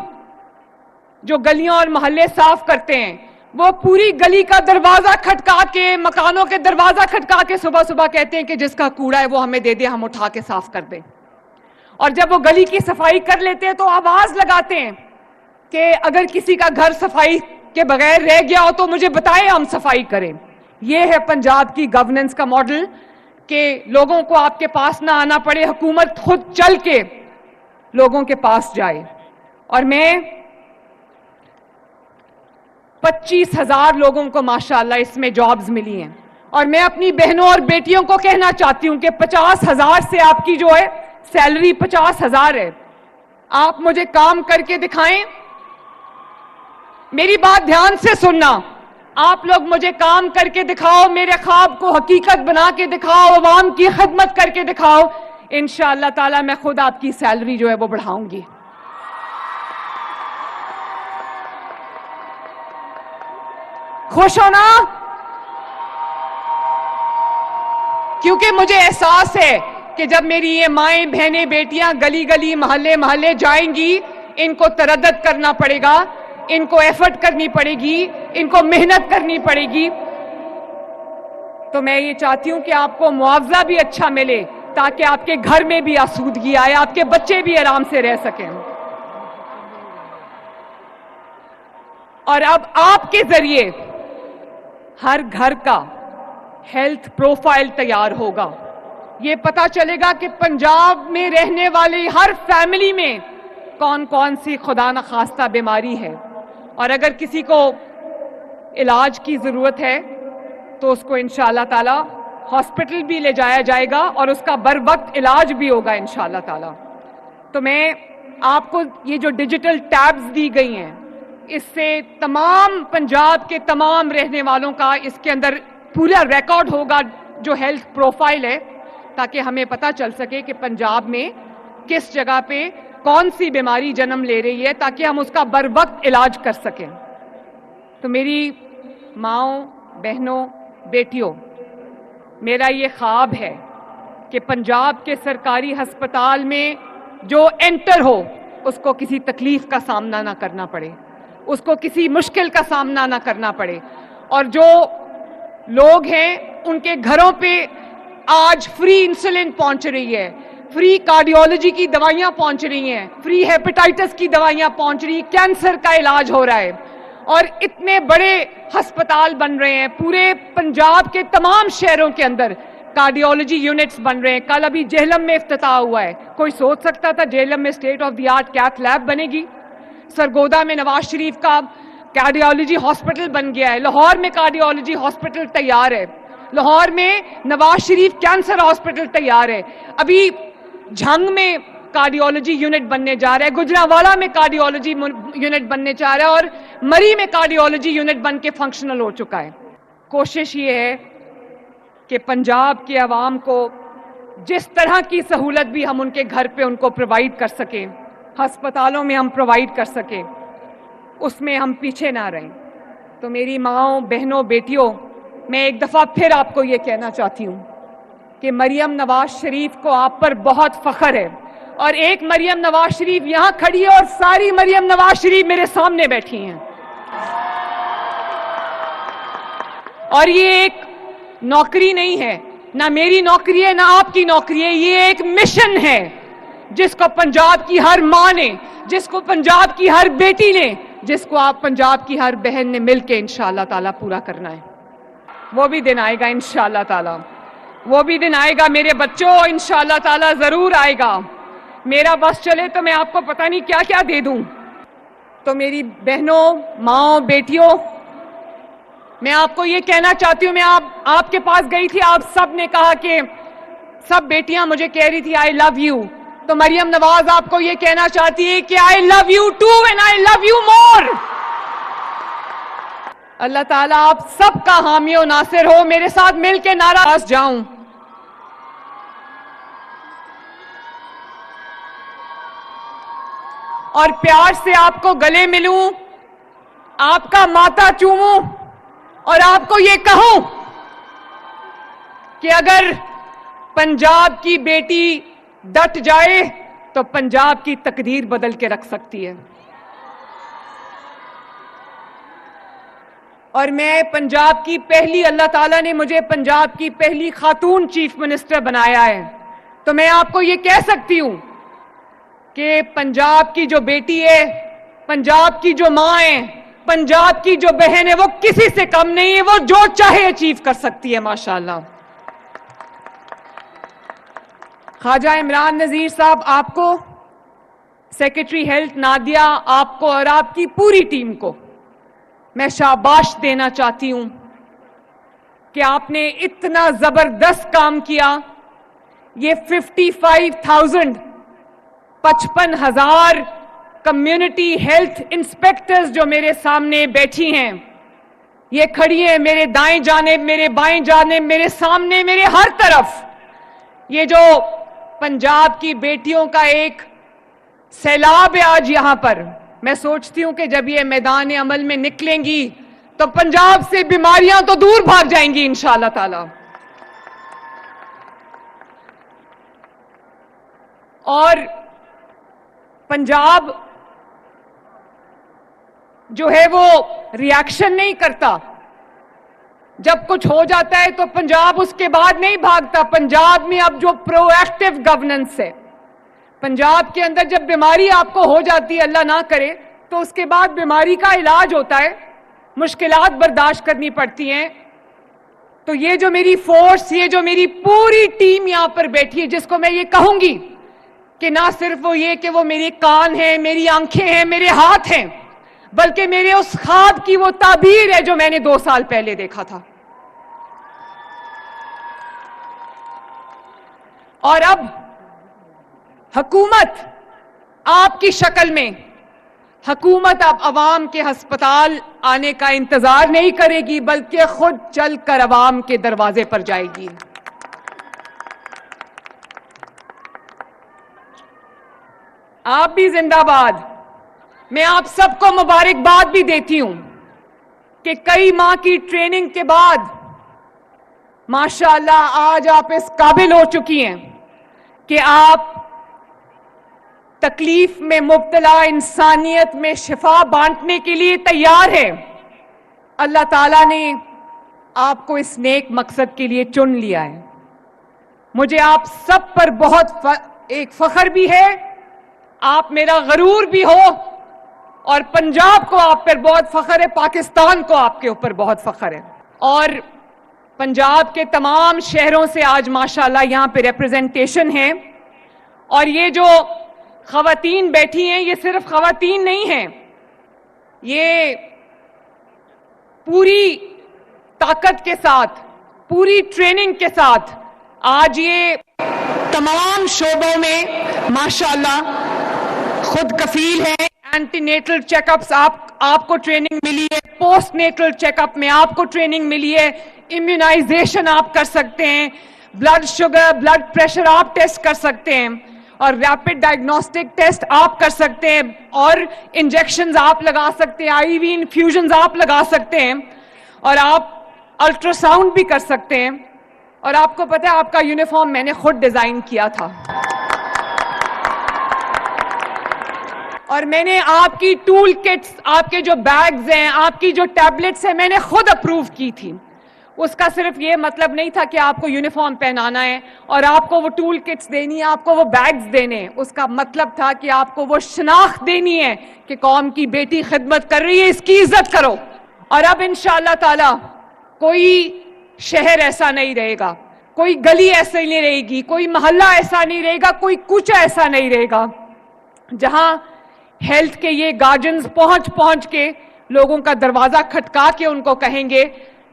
جو گلیاں اور محلے صاف کرتے ہیں وہ پوری گلی کا دروازہ کھٹکا کے, مکانوں کے دروازہ کھٹکا کے صبح صبح کہتے ہیں کہ جس کا کوڑا ہے وہ ہمیں دے دے, ہم اٹھا کے صاف کر دیں. اور جب وہ گلی کی صفائی کر لیتے ہیں تو آواز لگاتے ہیں کہ اگر کسی کا گھر صفائی کے بغیر رہ گیا ہو تو مجھے بتائیں, ہم صفائی کریں. یہ ہے پنجاب کی گورننس کا ماڈل کہ لوگوں کو آپ کے پاس نہ آنا پڑے, حکومت خود چل کے لوگوں کے پاس جائے. اور میں 25,000 لوگوں کو ماشاءاللہ اس میں جابز ملی ہیں, اور میں اپنی بہنوں اور بیٹیوں کو کہنا چاہتی ہوں کہ 50,000 سے آپ کی جو ہے سیلری 50,000 ہے. آپ مجھے کام کر کے دکھائیں, میری بات دھیان سے سننا, آپ لوگ مجھے کام کر کے دکھاؤ, میرے خواب کو حقیقت بنا کے دکھاؤ, عوام کی خدمت کر کے دکھاؤ, انشاءاللہ تعالی میں خود آپ کی سیلری جو ہے وہ بڑھاؤں گی. خوش ہونا, کیونکہ مجھے احساس ہے کہ جب میری یہ مائیں بہنیں بیٹیاں گلی گلی محلے محلے جائیں گی, ان کو تردد کرنا پڑے گا, ان کو ایفرٹ کرنی پڑے گی, ان کو محنت کرنی پڑے گی. تو میں یہ چاہتی ہوں کہ آپ کو معاوضہ بھی اچھا ملے تاکہ آپ کے گھر میں بھی آسودگی آئے, آپ کے بچے بھی آرام سے رہ سکیں. اور اب آپ کے ذریعے ہر گھر کا ہیلتھ پروفائل تیار ہوگا. یہ پتا چلے گا کہ پنجاب میں رہنے والے ہر فیملی میں کون کون سی خدا نخواستہ بیماری ہے, اور اگر کسی کو علاج کی ضرورت ہے تو اس کو انشاءاللہ تعالی ہاسپٹل بھی لے جایا جائے گا اور اس کا بر وقت علاج بھی ہوگا انشاءاللہ تعالی. تو میں آپ کو یہ جو ڈیجیٹل ٹیبز دی گئی ہیں, اس سے تمام پنجاب کے تمام رہنے والوں کا اس کے اندر پورا ریکارڈ ہوگا جو ہیلتھ پروفائل ہے, تاکہ ہمیں پتہ چل سکے کہ پنجاب میں کس جگہ پہ کون سی بیماری جنم لے رہی ہے, تاکہ ہم اس کا بر وقت علاج کر سکیں. تو میری ماؤں, بہنوں, بیٹیوں, میرا یہ خواب ہے کہ پنجاب کے سرکاری ہسپتال میں جو انٹر ہو اس کو کسی تکلیف کا سامنا نہ کرنا پڑے, اس کو کسی مشکل کا سامنا نہ کرنا پڑے. اور جو لوگ ہیں ان کے گھروں پہ آج فری انسولین پہنچ رہی ہے, فری کارڈیولوجی کی دوائیاں پہنچ رہی ہیں, فری ہیپیٹائٹس کی دوائیاں پہنچ رہی ہیں, کینسر کا علاج ہو رہا ہے, اور اتنے بڑے ہسپتال بن رہے ہیں پورے پنجاب کے تمام شہروں کے اندر, کارڈیولوجی یونٹس بن رہے ہیں. کل ابھی جہلم میں افتتاح ہوا ہے. کوئی سوچ سکتا تھا جہلم میں state of the art cath lab بنے گی؟ سرگودا میں نواز شریف کا کارڈیولوجی ہاسپٹل بن گیا ہے, لاہور میں کارڈیولوجی ہاسپٹل تیار ہے, لاہور میں نواز شریف کینسر ہاسپٹل تیار ہے, ابھی جھنگ میں کارڈیولوجی یونٹ بننے جا رہا ہے, گجرانوالہ میں کارڈیولوجی یونٹ بننے جا رہا ہے, اور مری میں کارڈیولوجی یونٹ بن کے فنکشنل ہو چکا ہے. کوشش یہ ہے کہ پنجاب کے عوام کو جس طرح کی سہولت بھی ہم ان کے گھر پہ ان کو پرووائڈ کر سکیں, ہسپتالوں میں ہم پرووائڈ کر سکیں, اس میں ہم پیچھے نہ رہیں. تو میری ماؤں, بہنوں, بیٹیوں, میں ایک دفعہ پھر آپ کو یہ کہنا چاہتی ہوں کہ مریم نواز شریف کو آپ پر بہت فخر ہے, اور ایک مریم نواز شریف یہاں کھڑی ہے اور ساری مریم نواز شریف میرے سامنے بیٹھی ہیں. اور یہ ایک نوکری نہیں ہے, نہ میری نوکری ہے نہ آپ کی نوکری ہے, یہ ایک مشن ہے جس کو پنجاب کی ہر ماں نے, جس کو پنجاب کی ہر بیٹی نے, جس کو آپ پنجاب کی ہر بہن نے مل کے انشاءاللہ تعالیٰ پورا کرنا ہے. وہ بھی دن آئے گا انشاءاللہ تعالیٰ, وہ بھی دن آئے گا میرے بچوں, انشاءاللہ تعالیٰ ضرور آئے گا. میرا بس چلے تو میں آپ کو پتہ نہیں کیا کیا دے دوں. تو میری بہنوں, ماؤں, بیٹیوں, میں آپ کو یہ کہنا چاہتی ہوں, میں آپ کے پاس گئی تھی, آپ سب نے کہا کہ سب بیٹیاں مجھے کہہ رہی تھی آئی لو یو, تو مریم نواز آپ کو یہ کہنا چاہتی ہے کہ I love you too and I love you more. اللہ تعالیٰ آپ سب کا حامی و ناصر ہو. میرے ساتھ مل کے نعرہ پاس جاؤں. اور پیار سے آپ کو گلے ملوں, آپ کا ماتھا چوموں اور آپ کو یہ کہوں کہ اگر پنجاب کی بیٹی ڈٹ جائے تو پنجاب کی تقدیر بدل کے رکھ سکتی ہے. اور میں پنجاب کی پہلی, اللہ تعالیٰ نے مجھے پنجاب کی پہلی خاتون چیف منسٹر بنایا ہے, تو میں آپ کو یہ کہہ سکتی ہوں کہ پنجاب کی جو بیٹی ہے, پنجاب کی جو ماں ہے, پنجاب کی جو بہن ہے, وہ کسی سے کم نہیں ہے. وہ جو چاہے اچیو کر سکتی ہے ماشاءاللہ. خواجہ عمران نذیر صاحب, آپ کو, سیکرٹری ہیلتھ نادیہ, آپ کو اور آپ کی پوری ٹیم کو میں شاباش دینا چاہتی ہوں کہ آپ نے اتنا زبردست کام کیا. یہ 55,000 کمیونٹی ہیلتھ انسپیکٹرز جو میرے سامنے بیٹھی ہیں, یہ کھڑی ہیں میرے دائیں جانب, میرے بائیں جانب, میرے سامنے, میرے ہر طرف. یہ جو پنجاب کی بیٹیوں کا ایک سیلاب ہے آج یہاں پر, میں سوچتی ہوں کہ جب یہ میدان عمل میں نکلیں گی تو پنجاب سے بیماریاں تو دور بھاگ جائیں گی انشاءاللہ تعالی. اور پنجاب جو ہے وہ ریاکشن نہیں کرتا. جب کچھ ہو جاتا ہے تو پنجاب اس کے بعد نہیں بھاگتا. پنجاب میں اب جو پرو ایکٹیو گورننس ہے, پنجاب کے اندر جب بیماری آپ کو ہو جاتی ہے, اللہ نہ کرے, تو اس کے بعد بیماری کا علاج ہوتا ہے, مشکلات برداشت کرنی پڑتی ہیں. تو یہ جو میری فورس, یہ جو میری پوری ٹیم یہاں پر بیٹھی ہے, جس کو میں یہ کہوں گی کہ نہ صرف وہ یہ کہ وہ میرے کان ہیں, میری آنکھیں ہیں, میرے ہاتھ ہیں, بلکہ میرے اس خواب کی وہ تعبیر ہے جو میں نے 2 سال پہلے دیکھا تھا. اور اب حکومت آپ کی شکل میں, حکومت اب عوام کے ہسپتال آنے کا انتظار نہیں کرے گی, بلکہ خود چل کر عوام کے دروازے پر جائے گی. آپ بھی زندہ باد. میں آپ سب کو مبارکباد بھی دیتی ہوں کہ کئی ماہ کی ٹریننگ کے بعد ماشاءاللہ آج آپ اس قابل ہو چکی ہیں کہ آپ تکلیف میں مبتلا انسانیت میں شفا بانٹنے کے لیے تیار ہے. اللہ تعالیٰ نے آپ کو اس نیک مقصد کے لیے چن لیا ہے. مجھے آپ سب پر بہت ایک فخر بھی ہے, آپ میرا غرور بھی ہو, اور پنجاب کو آپ پر بہت فخر ہے, پاکستان کو آپ کے اوپر بہت فخر ہے. اور پنجاب کے تمام شہروں سے آج ماشاءاللہ یہاں پہ ریپرزنٹیشن ہے. اور یہ جو خواتین بیٹھی ہیں, یہ صرف خواتین نہیں ہیں, یہ پوری طاقت کے ساتھ, پوری ٹریننگ کے ساتھ آج یہ تمام شعبوں میں ماشاءاللہ خود کفیل ہیں. اینٹی نیٹل چیک اپس آپ کو ٹریننگ ملی ہے, پوسٹ نیٹل چیک اپ میں آپ کو ٹریننگ ملی ہے, امیونائزیشن آپ کر سکتے ہیں, بلڈ شوگر, بلڈ پریشر آپ ٹیسٹ کر سکتے ہیں, اور ریپڈ ڈائگنوسٹک ٹیسٹ آپ کر سکتے ہیں, اور انجیکشنز آپ لگا سکتے ہیں, آئی وی انفیوژنز آپ لگا سکتے ہیں, اور آپ الٹرا ساؤنڈ بھی کر سکتے ہیں. اور آپ کو پتہ ہے آپ کا یونیفارم میں نے خود ڈیزائن کیا تھا, اور میں نے آپ کی ٹول کٹس, آپ کے جو بیگز ہیں, آپ کی جو ٹیبلٹس ہیں, میں نے خود اپروو کی تھی. اس کا صرف یہ مطلب نہیں تھا کہ آپ کو یونیفارم پہنانا ہے اور آپ کو وہ ٹول کٹس دینی ہے, آپ کو وہ بیگز دینے ہیں. اس کا مطلب تھا کہ آپ کو وہ شناخت دینی ہے کہ قوم کی بیٹی خدمت کر رہی ہے, اس کی عزت کرو. اور اب انشاءاللہ تعالی کوئی شہر ایسا نہیں رہے گا, کوئی گلی ایسا نہیں رہے گی, کوئی محلہ ایسا نہیں رہے گا, کوئی کوچہ ایسا نہیں رہے گا جہاں ہیلتھ کے یہ گارڈینز پہنچ کے لوگوں کا دروازہ کھٹکا کے ان کو کہیں گے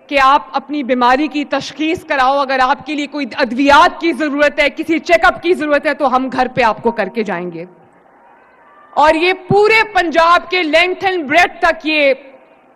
کہ آپ اپنی بیماری کی تشخیص کراؤ, اگر آپ کے لیے کوئی ادویات کی ضرورت ہے, کسی چیک اپ کی ضرورت ہے, تو ہم گھر پہ آپ کو کر کے جائیں گے. اور یہ پورے پنجاب کے لینتھ اینڈ بریڈتھ تک یہ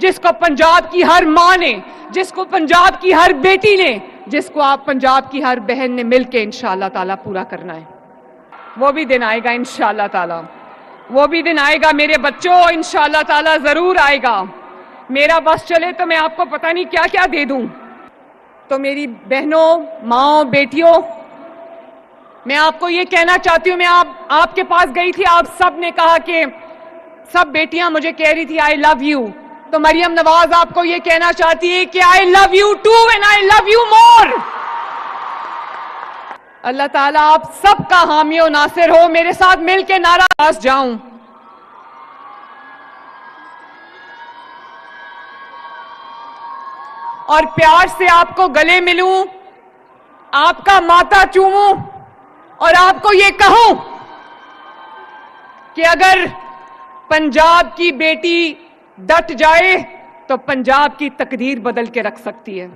جس کو پنجاب کی ہر ماں نے، جس کو پنجاب کی ہر بیٹی نے، جس کو آپ پنجاب کی ہر بہن نے مل کے انشاءاللہ تعالیٰ پورا کرنا ہے. وہ بھی دن آئے گا انشاءاللہ تعالیٰ، وہ بھی دن آئے گا میرے بچوں، انشاءاللہ تعالیٰ ضرور آئے گا. میرا بس چلے تو میں آپ کو پتہ نہیں کیا کیا دے دوں. تو میری بہنوں، ماؤں، بیٹیوں، میں آپ کو یہ کہنا چاہتی ہوں، میں آپ کے پاس گئی تھی، آپ سب نے کہا کہ سب بیٹیاں مجھے کہہ رہی تھی آئی لو یو. تو مریم نواز آپ کو یہ کہنا چاہتی ہے کہ I love you too and I love you more. اللہ تعالیٰ آپ سب کا حامی و ناصر ہو. میرے ساتھ مل کے نعرہ پاس جاؤں. اور پیار سے آپ کو گلے ملوں، آپ کا ماتھا چوموں اور آپ کو یہ کہوں کہ اگر پنجاب کی بیٹی ڈٹ جائے تو پنجاب کی تقدیر بدل کے رکھ سکتی ہے.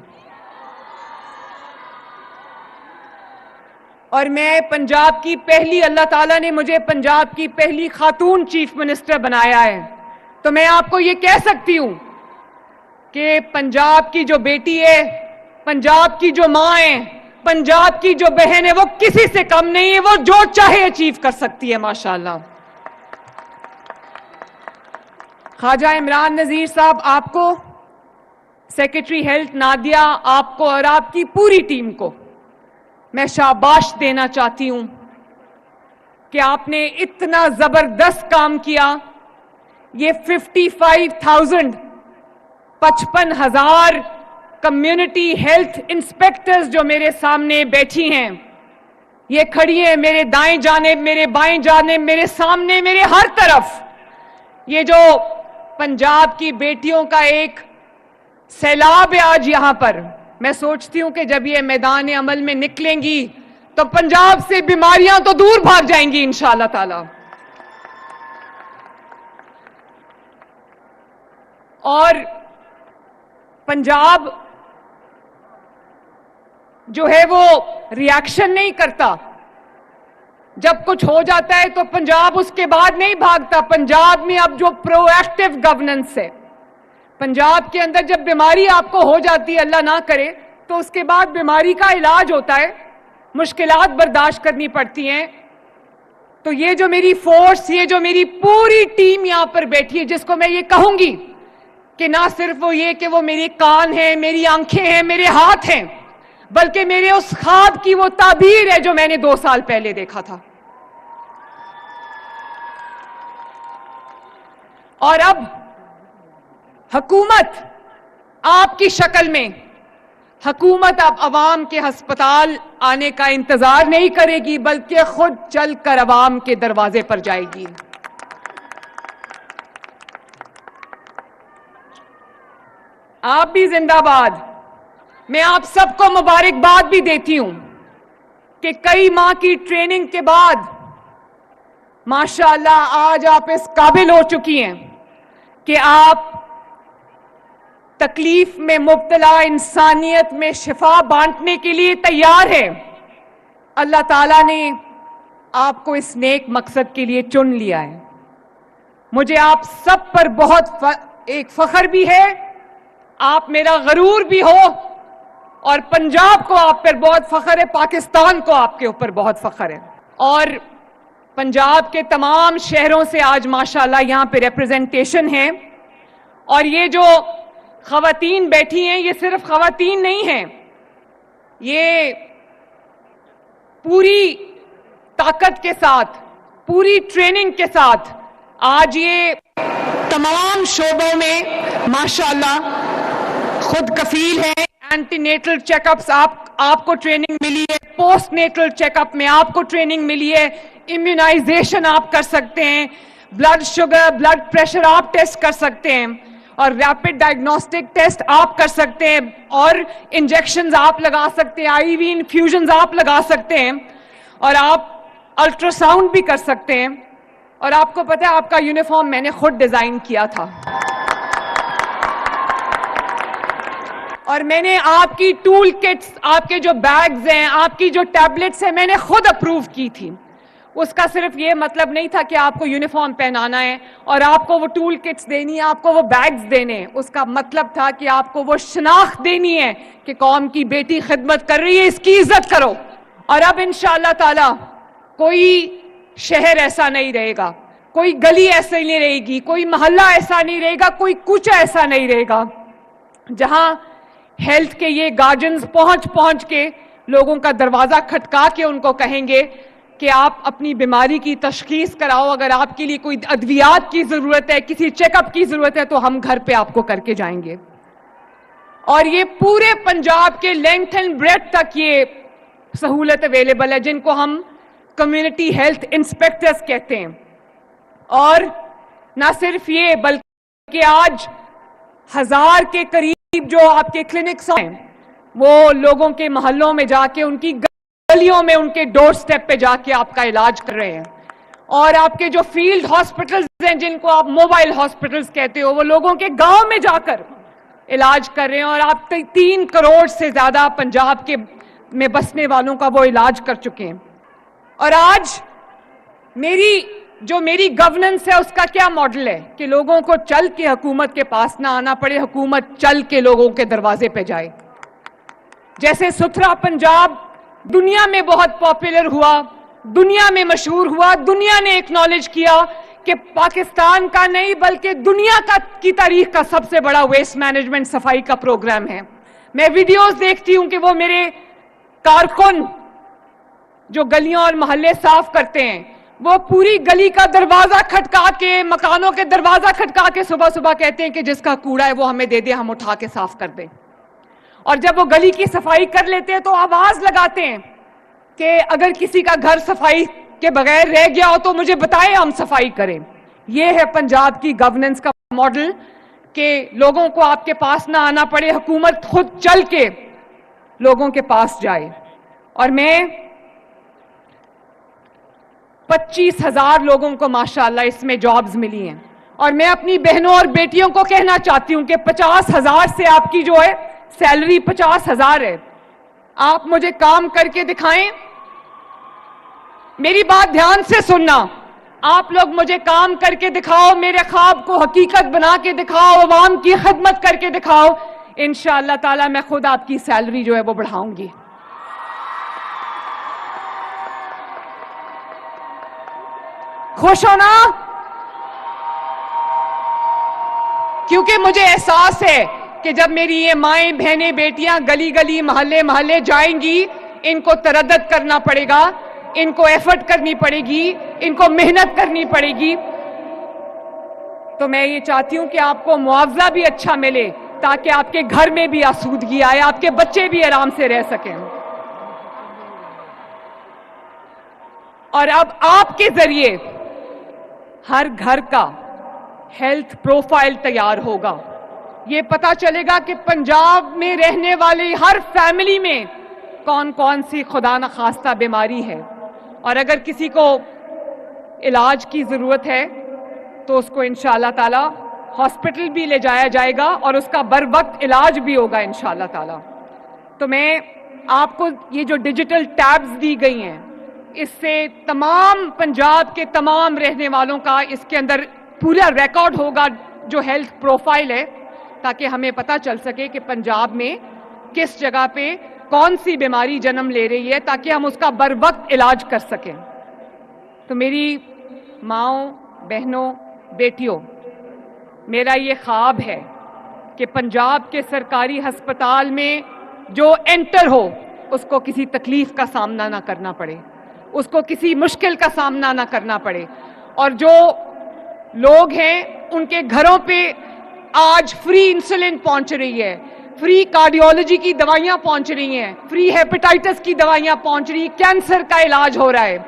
اور میں پنجاب کی پہلی، اللہ تعالیٰ نے مجھے پنجاب کی پہلی خاتون چیف منسٹر بنایا ہے، تو میں آپ کو یہ کہہ سکتی ہوں کہ پنجاب کی جو بیٹی ہے، پنجاب کی جو ماں ہے، پنجاب کی جو بہن ہے، وہ کسی سے کم نہیں ہے. وہ جو چاہے اچیو کر سکتی ہے ماشاءاللہ. خواجہ عمران نذیر صاحب، آپ کو، سیکرٹری ہیلتھ نادیہ، آپ کو اور آپ کی پوری ٹیم کو میں شاباش دینا چاہتی ہوں کہ آپ نے اتنا زبردست کام کیا. یہ 55,000 55,000 کمیونٹی ہیلتھ انسپیکٹرز جو میرے سامنے بیٹھی ہیں، یہ کھڑی ہیں میرے دائیں جانب، میرے بائیں جانب، میرے سامنے، میرے ہر طرف. یہ جو پنجاب کی بیٹیوں کا ایک سیلاب ہے آج یہاں پر. میں سوچتی ہوں کہ جب یہ میدان عمل میں نکلیں گی تو پنجاب سے بیماریاں تو دور بھاگ جائیں گی انشاءاللہ تعالی. اور پنجاب جو ہے وہ ریاکشن نہیں کرتا. جب کچھ ہو جاتا ہے تو پنجاب اس کے بعد نہیں بھاگتا. پنجاب میں اب جو پرو ایکٹیو گورننس ہے، پنجاب کے اندر جب بیماری آپ کو ہو جاتی ہے، اللہ نہ کرے، تو اس کے بعد بیماری کا علاج ہوتا ہے، مشکلات برداشت کرنی پڑتی ہیں. تو یہ جو میری فورس، یہ جو میری پوری ٹیم یہاں پر بیٹھی ہے، جس کو میں یہ کہوں گی کہ نہ صرف وہ یہ کہ وہ میری کان ہیں، میری آنکھیں ہیں، میرے ہاتھ ہیں، بلکہ میرے اس خواب کی وہ تعبیر ہے جو میں نے 2 سال پہلے دیکھا تھا. اور اب حکومت آپ کی شکل میں، حکومت اب عوام کے ہسپتال آنے کا انتظار نہیں کرے گی، بلکہ خود چل کر عوام کے دروازے پر جائے گی. آپ بھی زندہ باد. میں آپ سب کو مبارکباد بھی دیتی ہوں کہ کئی ماہ کی ٹریننگ کے بعد ماشاءاللہ آج آپ اس قابل ہو چکی ہیں کہ آپ تکلیف میں مبتلا انسانیت میں شفا بانٹنے کے لیے تیار ہیں. اللہ تعالیٰ نے آپ کو اس نیک مقصد کے لیے چن لیا ہے. مجھے آپ سب پر بہت ایک فخر بھی ہے، آپ میرا غرور بھی ہو، اور پنجاب کو آپ پر بہت فخر ہے، پاکستان کو آپ کے اوپر بہت فخر ہے. اور پنجاب کے تمام شہروں سے آج ماشاءاللہ یہاں پہ ریپرزنٹیشن ہے. اور یہ جو خواتین بیٹھی ہیں، یہ صرف خواتین نہیں ہیں، یہ پوری طاقت کے ساتھ، پوری ٹریننگ کے ساتھ آج یہ تمام شعبوں میں ماشاءاللہ خود کفیل ہیں. اینٹی نیٹل چیک اپس آپ کو ٹریننگ ملی ہے، پوسٹ نیٹل چیک اپ میں آپ کو ٹریننگ ملی ہے، امیونائزیشن آپ کر سکتے ہیں، بلڈ شوگر، بلڈ پریشر آپ ٹیسٹ کر سکتے ہیں، اور ریپڈ ڈائگنوسٹک ٹیسٹ آپ کر سکتے ہیں، اور انجیکشنز آپ لگا سکتے ہیں، آئی وی انفیوژنز آپ لگا سکتے ہیں، اور آپ الٹرا ساؤنڈ بھی کر سکتے ہیں. اور آپ کو پتہ ہے آپ کا یونیفارم میں نے خود ڈیزائن کیا تھا، اور میں نے آپ کی ٹول کٹس، آپ کے جو بیگز ہیں، آپ کی جو ٹیبلٹس ہیں، میں نے خود اپروو کی تھی. اس کا صرف یہ مطلب نہیں تھا کہ آپ کو یونیفارم پہنانا ہے اور آپ کو وہ ٹول کٹس دینی ہے, آپ کو وہ بیگز دینے ہیں. اس کا مطلب تھا کہ آپ کو وہ شناخت دینی ہے کہ قوم کی بیٹی خدمت کر رہی ہے, اس کی عزت کرو. اور اب انشاءاللہ تعالی کوئی شہر ایسا نہیں رہے گا, کوئی گلی ایسا نہیں رہے گی, کوئی محلہ ایسا نہیں رہے گا, کوئی کوچہ ایسا نہیں رہے گا جہاں ہیلتھ کے یہ گارڈینز پہنچ کے لوگوں کا دروازہ کھٹکا کے ان کو کہیں گے کہ آپ اپنی بیماری کی تشخیص کراؤ, اگر آپ کے لیے کوئی ادویات کی ضرورت ہے, کسی چیک اپ کی ضرورت ہے تو ہم گھر پہ آپ کو کر کے جائیں گے. اور یہ پورے پنجاب کے لینتھ اینڈ بریڈتھ تک یہ سہولت اویلیبل ہے, جن کو ہم کمیونٹی ہیلتھ انسپیکٹرز کہتے ہیں. اور نہ صرف یہ بلکہ آج 1000 کے قریب جو آپ کے کلینکس ہیں وہ لوگوں کے محلوں میں جا کے, ان کی گلیوں میں, ان کے ڈور سٹیپ پہ جا کے آپ کا علاج کر رہے ہیں. اور آپ کے جو فیلڈ ہاسپٹلز ہیں جن کو آپ موبائل ہاسپٹلز کہتے ہو, وہ لوگوں کے گاؤں میں جا کر علاج کر رہے ہیں. اور آپ 3 کروڑ سے زیادہ پنجاب کے میں بسنے والوں کا وہ علاج کر چکے ہیں. اور آج میری گورننس ہے اس کا کیا ماڈل ہے کہ لوگوں کو چل کے حکومت کے پاس نہ آنا پڑے, حکومت چل کے لوگوں کے دروازے پہ جائے. جیسے ستھرا پنجاب دنیا میں بہت پاپولر ہوا, دنیا میں مشہور ہوا, دنیا نے ایکنالج کیا کہ پاکستان کا نہیں بلکہ دنیا کی تاریخ کا سب سے بڑا ویسٹ مینجمنٹ صفائی کا پروگرام ہے. میں ویڈیوز دیکھتی ہوں کہ وہ میرے کارکن جو گلیاں اور محلے صاف کرتے ہیں وہ پوری گلی کا دروازہ کھٹکا کے, مکانوں کے دروازہ کھٹکا کے صبح کہتے ہیں کہ جس کا کوڑا ہے وہ ہمیں دے دے, ہم اٹھا کے صاف کر دیں. اور جب وہ گلی کی صفائی کر لیتے ہیں تو آواز لگاتے ہیں کہ اگر کسی کا گھر صفائی کے بغیر رہ گیا ہو تو مجھے بتائیں, ہم صفائی کریں. یہ ہے پنجاب کی گورننس کا ماڈل کہ لوگوں کو آپ کے پاس نہ آنا پڑے, حکومت خود چل کے لوگوں کے پاس جائے. اور میں 25,000 لوگوں کو ماشاءاللہ اس میں جابز ملی ہیں. اور میں اپنی بہنوں اور بیٹیوں کو کہنا چاہتی ہوں کہ 50,000 سے آپ کی جو ہے سیلری 50,000 ہے. آپ مجھے کام کر کے دکھائیں, میری بات دھیان سے سننا, آپ لوگ مجھے کام کر کے دکھاؤ, میرے خواب کو حقیقت بنا کے دکھاؤ, عوام کی خدمت کر کے دکھاؤ, انشاءاللہ تعالی میں خود آپ کی سیلری جو ہے وہ بڑھاؤں گی. خوش ہو نا؟ کیونکہ مجھے احساس ہے کہ جب میری یہ مائیں, بہنیں, بیٹیاں گلی محلے جائیں گی, ان کو تردد کرنا پڑے گا, ان کو ایفرٹ کرنی پڑے گی, ان کو محنت کرنی پڑے گی. تو میں یہ چاہتی ہوں کہ آپ کو معاوضہ بھی اچھا ملے تاکہ آپ کے گھر میں بھی آسودگی آئے, آپ کے بچے بھی آرام سے رہ سکیں. اور اب آپ کے ذریعے ہر گھر کا ہیلتھ پروفائل تیار ہوگا. یہ پتا چلے گا کہ پنجاب میں رہنے والی ہر فیملی میں کون سی خدا نخواستہ بیماری ہے, اور اگر کسی کو علاج کی ضرورت ہے تو اس کو انشاءاللہ تعالی ہاسپٹل بھی لے جایا جائے گا اور اس کا بر وقت علاج بھی ہوگا انشاءاللہ تعالی. تو میں آپ کو یہ جو ڈیجیٹل ٹیبز دی گئی ہیں, اس سے تمام پنجاب کے تمام رہنے والوں کا اس کے اندر پورا ریکارڈ ہوگا جو ہیلتھ پروفائل ہے, تاکہ ہمیں پتہ چل سکے کہ پنجاب میں کس جگہ پہ کون سی بیماری جنم لے رہی ہے, تاکہ ہم اس کا بر وقت علاج کر سکیں. تو میری ماؤں, بہنوں, بیٹیوں, میرا یہ خواب ہے کہ پنجاب کے سرکاری ہسپتال میں جو انٹر ہو اس کو کسی تکلیف کا سامنا نہ کرنا پڑے, اس کو کسی مشکل کا سامنا نہ کرنا پڑے. اور جو لوگ ہیں ان کے گھروں پہ آج فری انسولین پہنچ رہی ہے, فری کارڈیولوجی کی دوائیاں پہنچ رہی ہیں, فری ہیپیٹائٹس کی دوائیاں پہنچ رہی ہیں, کینسر کا علاج ہو رہا ہے,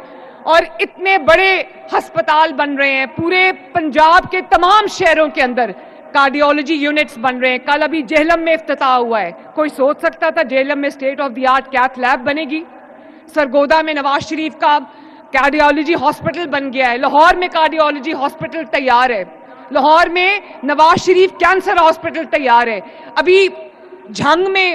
اور اتنے بڑے ہسپتال بن رہے ہیں پورے پنجاب کے تمام شہروں کے اندر, کارڈیولوجی یونٹس بن رہے ہیں. کل ابھی جہلم میں افتتاح ہوا ہے. کوئی سوچ سکتا تھا جہلم میں state of the art cath lab بنے گی؟ سرگودا میں نواز شریف کا کارڈیولوجی ہاسپٹل بن گیا ہے. لاہور میں کارڈیولوجی ہاسپٹل تیار ہے. لاہور میں نواز شریف کینسر ہاسپٹل تیار ہے. ابھی جھنگ میں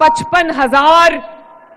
55,000